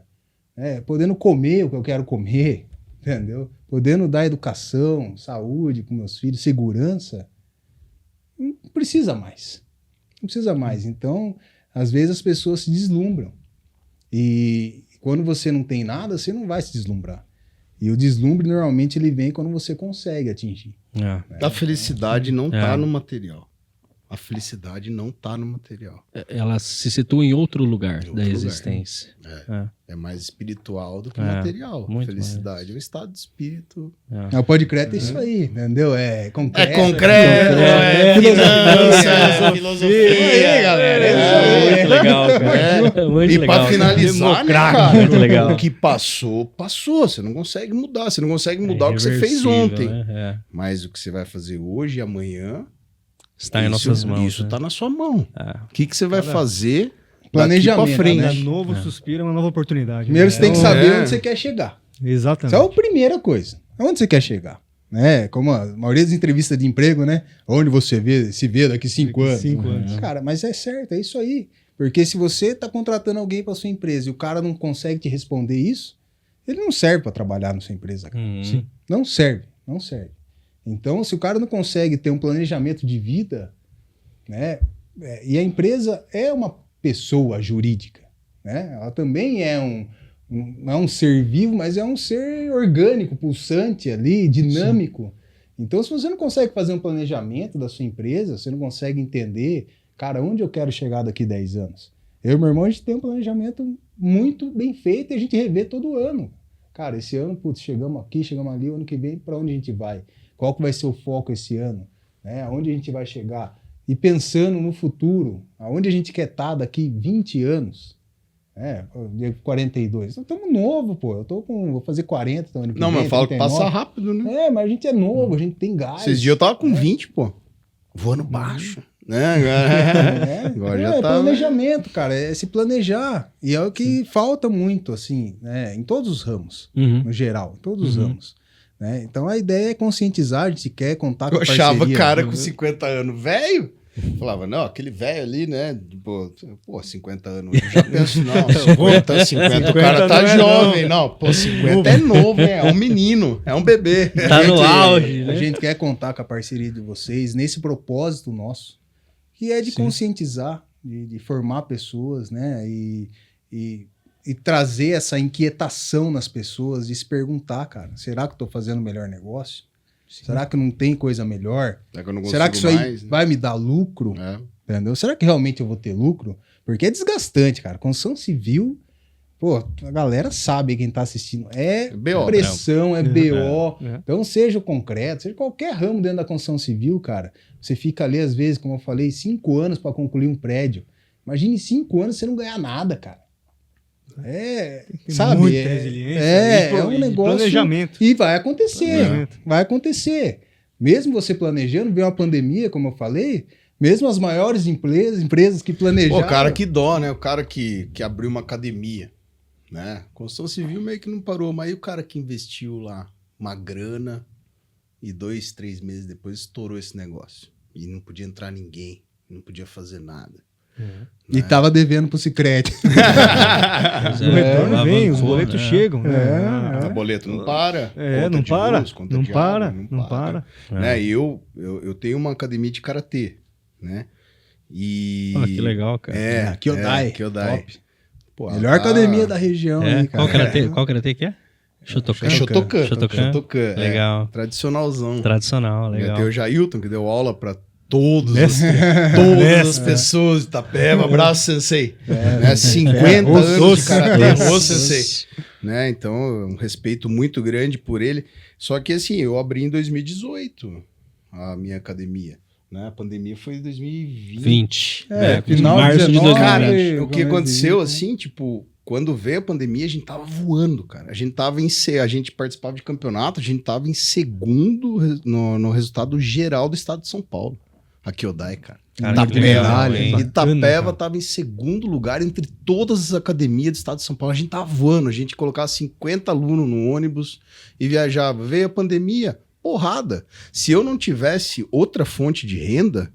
podendo comer o que eu quero comer, entendeu? Podendo dar educação, saúde para meus filhos, segurança, não precisa mais. Não precisa mais. Então, às vezes as pessoas se deslumbram. E quando você não tem nada, você não vai se deslumbrar. E o deslumbre, normalmente, ele vem quando você consegue atingir. A felicidade não tá no material. A felicidade não tá no material. Ela se situa em outro lugar da existência. É mais espiritual do que material. Felicidade é um estado de espírito. O Podcreto é isso aí, entendeu? É concreto. Filosofia, galera. Muito legal, cara. Muito e legal, pra finalizar, né, cara, muito legal. O que passou. Você não consegue mudar. Você não consegue mudar o que você fez ontem. Mas o que você vai fazer hoje e amanhã... Está em nossas mãos. Isso está na sua mão. O que você vai fazer planejamento daqui pra frente? Cada novo suspiro é uma nova oportunidade. Primeiro você tem que saber onde você quer chegar. Exatamente. Essa é a primeira coisa. Onde você quer chegar? Como a maioria das entrevistas de emprego, né? Onde você se vê daqui 5 anos. 5 anos. Cara, mas é certo, é isso aí. Porque se você está contratando alguém para sua empresa e o cara não consegue te responder isso, ele não serve para trabalhar na sua empresa. Cara. Não serve. Então, se o cara não consegue ter um planejamento de vida, né, e a empresa é uma pessoa jurídica, né, ela também é um ser vivo, mas é um ser orgânico, pulsante ali, dinâmico. Então, se você não consegue fazer um planejamento da sua empresa, você não consegue entender, cara, onde eu quero chegar daqui 10 anos? Eu e meu irmão, a gente tem um planejamento muito bem feito e a gente revê todo ano. Cara, esse ano, chegamos aqui, chegamos ali, o ano que vem, para onde a gente vai? Qual que vai ser o foco esse ano? Aonde a gente vai chegar? E pensando no futuro, aonde a gente quer estar daqui 20 anos? 42. Nós estamos novos, pô. Vou fazer 40 ano que vem. Não, mas eu falo que passa rápido, né? Mas a gente é novo, a gente tem gás. Esses dias eu tava com 20, pô. Voando baixo. Agora já tá... planejamento, cara. É se planejar. E é o que falta muito, assim, em todos os ramos, no geral. Em todos os ramos. Então a ideia é conscientizar, a gente quer contar com a parceria. Eu achava cara com 50 anos, velho. Falava, não, aquele velho ali, né? Pô, 50 anos. Eu já penso, não, 50 o cara tá jovem. Não, 50 é novo, é um menino, é um bebê. Tá no auge, né? A gente quer contar com a parceria de vocês nesse propósito nosso, que é de conscientizar, de formar pessoas, né? E trazer essa inquietação nas pessoas de se perguntar, cara, será que eu tô fazendo o melhor negócio? Será que não tem coisa melhor? Será que isso aí vai me dar lucro? Entendeu? Será que realmente eu vou ter lucro? Porque é desgastante, cara. Construção civil, a galera sabe, quem tá assistindo, BO, pressão, BO. Então, seja o concreto, seja qualquer ramo dentro da construção civil, cara, você fica ali, às vezes, como eu falei, 5 anos para concluir um prédio. Imagine 5 anos você não ganhar nada, cara. Tem Sabe? muita resiliência. É um negócio. Planejamento. E vai acontecer. Vai acontecer. Mesmo você planejando, veio uma pandemia, como eu falei, mesmo as maiores empresas que planejaram. Pô, cara, que dó, né? O cara que abriu uma academia, né? Construção civil meio que não parou, mas aí o cara que investiu lá uma grana e 2, 3 meses depois estourou esse negócio. E não podia entrar ninguém, não podia fazer nada. E tava devendo pro Sicredi. O retorno vem, os boletos chegam. O boleto não para. Não para. Né? E eu tenho uma academia de karatê, né? E... que legal, cara. Kyodai. Top. Pô, melhor academia da região aí, cara. Qual karatê que é? Shotokan. Shotokan. Legal. Tradicionalzão. Legal. Tem o Jailton, que deu aula pra todas as pessoas de Itapeva. Abraço, sensei. 50 anos de karatê. Ô, sensei. Né? Então, um respeito muito grande por ele. Só que assim, eu abri em 2018 a minha academia. Né? A pandemia foi em 2020. Final março de 19, 2020. Cara, o que aconteceu assim, tipo, quando veio a pandemia, a gente tava voando, cara. A gente participava de campeonato, a gente tava em segundo no resultado geral do estado de São Paulo. A Kyodai, cara. Itapeva tava em segundo lugar entre todas as academias do estado de São Paulo. A gente tava voando, a gente colocava 50 alunos no ônibus e viajava. Veio a pandemia, porrada. Se eu não tivesse outra fonte de renda,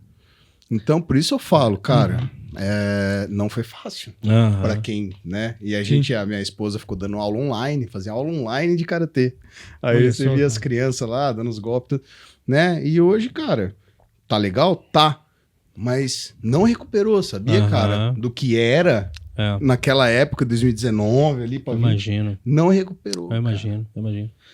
então por isso eu falo, cara, não foi fácil para quem, né? E a minha esposa ficou dando aula online, fazia aula online de karatê. Aí você via as crianças lá dando os golpes, né? E hoje, cara, tá legal? Tá. Mas não recuperou, sabia, cara? Do que era naquela época, 2019, ali pra Imagino. Não recuperou. Eu imagino.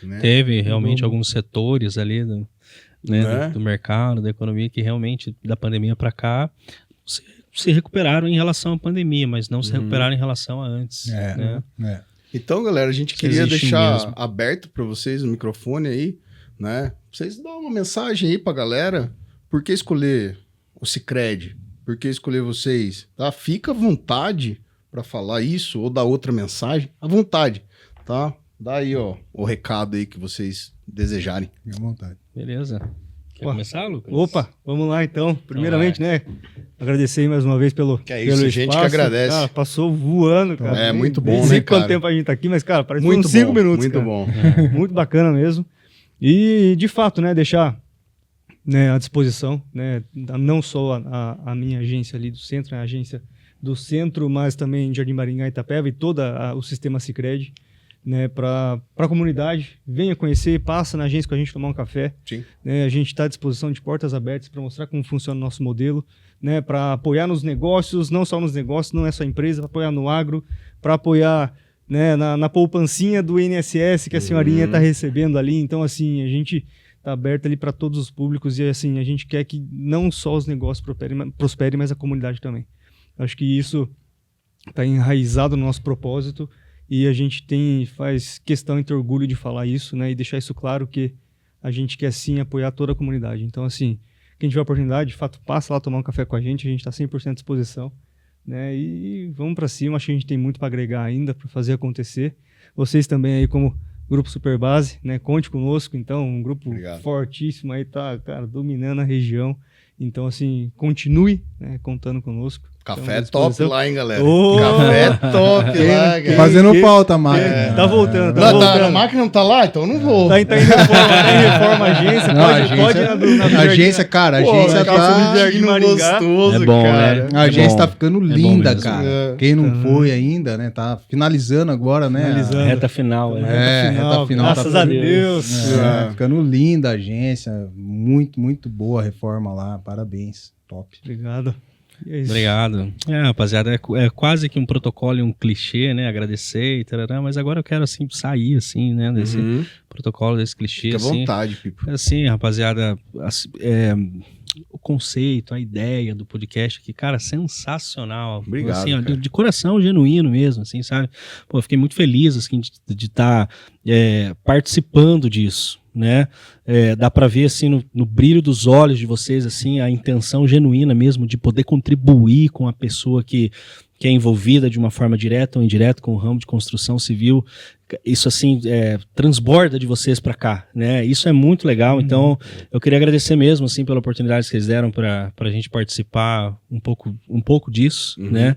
Né? Teve realmente alguns setores ali do mercado, da economia, que realmente, da pandemia para cá, se recuperaram em relação à pandemia, mas não se recuperaram em relação a antes. Então, galera, a gente queria deixar aberto para vocês o microfone aí, né? Vocês dão uma mensagem aí pra galera. Por que escolher o Sicredi? Por que escolher vocês? Tá? Fica à vontade para falar isso ou dar outra mensagem. À vontade, tá? Dá aí, ó, o recado aí que vocês desejarem. Fica à vontade. Beleza. Quer começar, Lucas? Opa, vamos lá então. Primeiramente, né, agradecer aí mais uma vez pelo isso, gente que agradece. Cara, passou voando, cara. É muito bom, né, cara? Não sei quanto tempo a gente tá aqui, mas, cara, parece muito uns 5 minutos, muito cara. Bom. Muito bacana mesmo. E, de fato, né, deixar à disposição, né, não só a minha agência ali do centro, a agência do centro, mas também Jardim Maringá, Itapeva e todo o sistema Sicredi, né, para a comunidade. Venha conhecer, passa na agência com a gente tomar um café. Sim. Né, a gente está à disposição de portas abertas para mostrar como funciona o nosso modelo, né, para apoiar nos negócios, não só nos negócios, não é só empresa, para apoiar no agro, para apoiar, né, na poupancinha do INSS que a senhorinha está recebendo ali. Então, assim, a gente está aberto ali para todos os públicos e, assim, a gente quer que não só os negócios prosperem, mas a comunidade também. Acho que isso está enraizado no nosso propósito e a gente faz questão e ter orgulho de falar isso, né, e deixar isso claro que a gente quer, sim, apoiar toda a comunidade. Então, assim, quem tiver oportunidade, de fato, passa lá tomar um café com a gente está 100% à disposição, né, e vamos para cima. Acho que a gente tem muito para agregar ainda, para fazer acontecer. Vocês também aí como Grupo Superbase, né? Conte conosco, então, um grupo fortíssimo aí, tá, cara, dominando a região. Então, assim, continue, né, contando conosco. Café top lá, hein, galera? Café top lá, cara. Fazendo falta a máquina. Tá voltando, A máquina não tá lá? Então eu não vou. Tá em reforma a agência. Pode ir na agência, cara, a agência tá gostoso, é bom, cara. Né? A agência tá ficando linda, mesmo, cara. Quem não foi ainda, né, tá finalizando agora, né? Finalizando. Reta final. Reta final. Graças a Deus. Ficando linda a agência. Muito, muito boa a reforma lá. Parabéns. Top. Obrigado. Obrigado. Rapaziada, é quase que um protocolo e um clichê, né? Agradecer e tarará, mas agora eu quero, assim, sair, assim, né? Desse protocolo, desse clichê, Fica à assim. vontade, Pipo. Assim, rapaziada, o conceito, a ideia do podcast aqui, cara, sensacional. Obrigado, assim, ó, cara. de coração genuíno mesmo, assim, sabe? Pô, eu fiquei muito feliz, assim, de estar participando disso, né? Dá para ver, assim, no brilho dos olhos de vocês, assim, a intenção genuína mesmo de poder contribuir com a pessoa que é envolvida de uma forma direta ou indireta com o ramo de construção civil. Isso, assim, transborda de vocês para cá, né? Isso é muito legal. Então, eu queria agradecer mesmo, assim, pela oportunidade que vocês deram para a gente participar um pouco disso, né?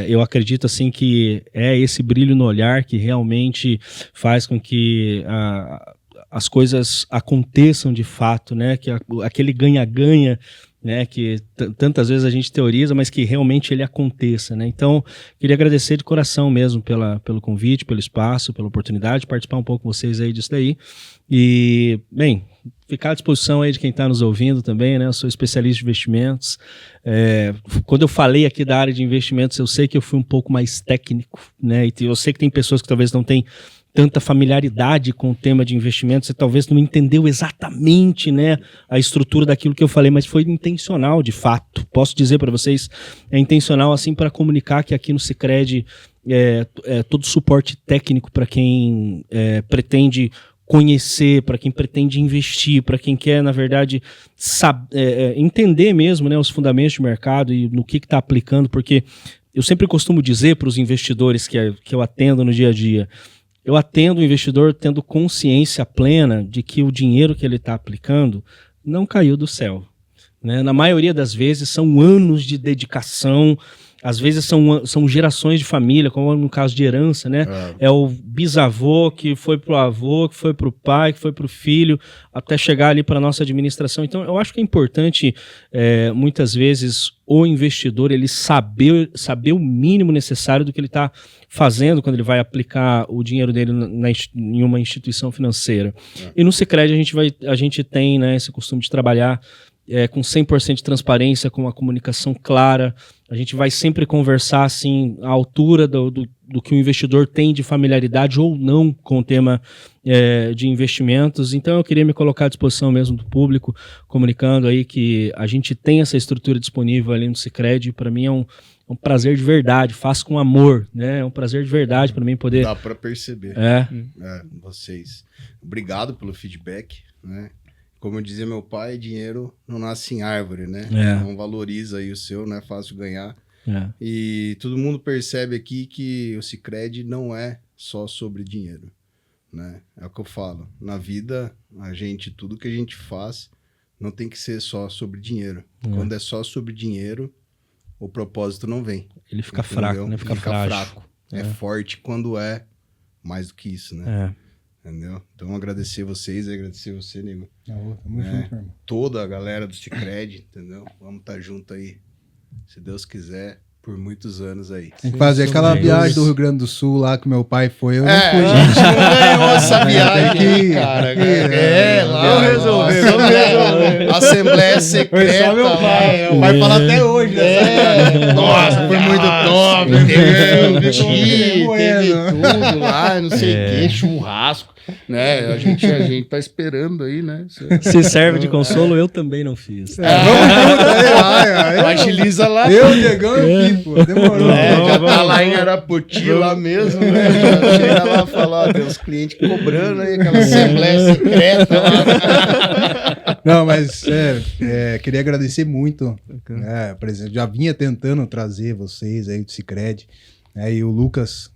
Eu acredito, assim, que é esse brilho no olhar que realmente faz com que as coisas aconteçam de fato, né? Que aquele ganha-ganha, né, que tantas vezes a gente teoriza, mas que realmente ele aconteça, né? Então, queria agradecer de coração mesmo pelo convite, pelo espaço, pela oportunidade de participar um pouco com vocês aí disso daí. E, bem, ficar à disposição aí de quem está nos ouvindo também, né? Eu sou especialista de investimentos. Quando eu falei aqui da área de investimentos, eu sei que eu fui um pouco mais técnico, né? E eu sei que tem pessoas que talvez não têm tanta familiaridade com o tema de investimentos, você talvez não entendeu exatamente, né, a estrutura daquilo que eu falei, mas foi intencional, de fato. Posso dizer para vocês, é intencional assim para comunicar que aqui no Sicredi todo suporte técnico para quem pretende conhecer, para quem pretende investir, para quem quer, na verdade, entender mesmo, né, os fundamentos de mercado e no que está aplicando, porque eu sempre costumo dizer para os investidores que eu atendo no dia a dia, eu atendo o investidor tendo consciência plena de que o dinheiro que ele está aplicando não caiu do céu, né? Na maioria das vezes são anos de dedicação, às vezes são gerações de família, como no caso de herança, né? É o bisavô que foi pro avô, que foi pro pai, que foi pro filho, até chegar ali para a nossa administração. Então, eu acho que é importante, muitas vezes, o investidor ele saber o mínimo necessário do que ele está fazendo quando ele vai aplicar o dinheiro dele em uma instituição financeira. E no Sicredi a gente tem, né, esse costume de trabalhar com 100% de transparência, com uma comunicação clara. A gente vai sempre conversar assim, à altura do que o investidor tem de familiaridade ou não com o tema de investimentos. Então eu queria me colocar à disposição mesmo do público, comunicando aí que a gente tem essa estrutura disponível ali no Sicredi. Para mim é um prazer de verdade, faço com amor, né? É um prazer de verdade para mim poder... Dá para perceber. Vocês. Obrigado pelo feedback, né? Como dizia meu pai, dinheiro não nasce em árvore, né? Não valoriza aí o seu, não é fácil ganhar. E todo mundo percebe aqui que o Sicredi não é só sobre dinheiro, né? É o que eu falo. Na vida, tudo que a gente faz não tem que ser só sobre dinheiro. Quando é só sobre dinheiro, o propósito não vem. Ele fica fraco, né? Fica fraco. É forte quando é mais do que isso, né? Entendeu? Então, agradecer vocês, agradecer você, nego. Tamo junto, irmão. Toda a galera do Sicredi, entendeu? Vamos estar junto aí, se Deus quiser, por muitos anos aí. Tem que fazer aquela viagem do Rio Grande do Sul lá que meu pai foi. Eu não fui. A gente não ganhou essa viagem, cara. Lá resolveu. Assembleia secreta. Só meu pai. O pai fala até hoje. Nossa, foi muito top. Teve tudo lá, não sei o que, churrasco. Né? A gente tá esperando aí, né? Se serve de consolo, eu também não fiz. Vamos junto aí, agiliza lá. Eu, Diegão e o Pipo. Demorou. Já tá lá em Arapoti, lá mesmo, né? Já chega lá e fala, ó, tem os clientes cobrando aí, aquela assembleia secreta lá. Não, mas queria agradecer muito. Por exemplo, já vinha tentando trazer vocês aí do Sicredi. E o Lucas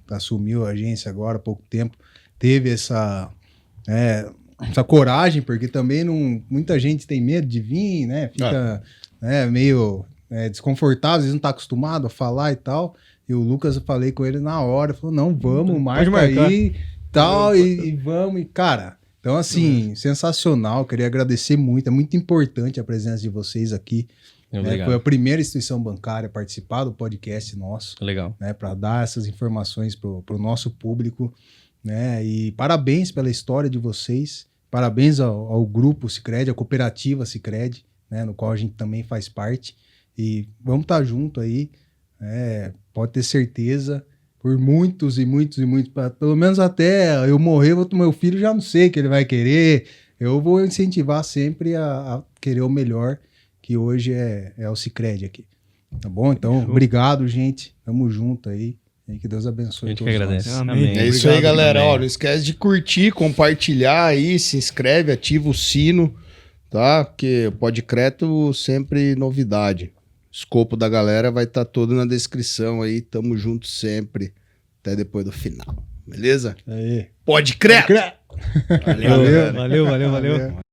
assumiu a agência agora há pouco tempo. Teve essa coragem, porque também muita gente tem medo de vir, né? Fica meio desconfortável, às vezes não tá acostumado a falar e tal. E o Lucas, eu falei com ele na hora, falou, não, vamos, marca aí tal, e vamos. E, cara, então assim, sensacional, queria agradecer muito, é muito importante a presença de vocês aqui. Foi a primeira instituição bancária a participar do podcast nosso. Legal. Para dar essas informações pro nosso público. E parabéns pela história de vocês, parabéns ao grupo Sicredi, à cooperativa Sicredi, no qual a gente também faz parte, e vamos estar junto aí, pode ter certeza, por muitos e muitos e muitos, pelo menos até eu morrer, meu filho já não sei o que ele vai querer, eu vou incentivar sempre a querer o melhor, que hoje é o Sicredi aqui. Tá bom? Então, obrigado, gente. Tamo junto aí. E que Deus abençoe. A gente que agradece. Amém. É isso aí, galera. Ó, não esquece de curtir, compartilhar aí, se inscreve, ativa o sino, tá? Porque o Podcreto sempre novidade. O escopo da galera vai estar todo na descrição aí. Tamo junto sempre. Até depois do final. Beleza? Aí. Podcreto! Valeu.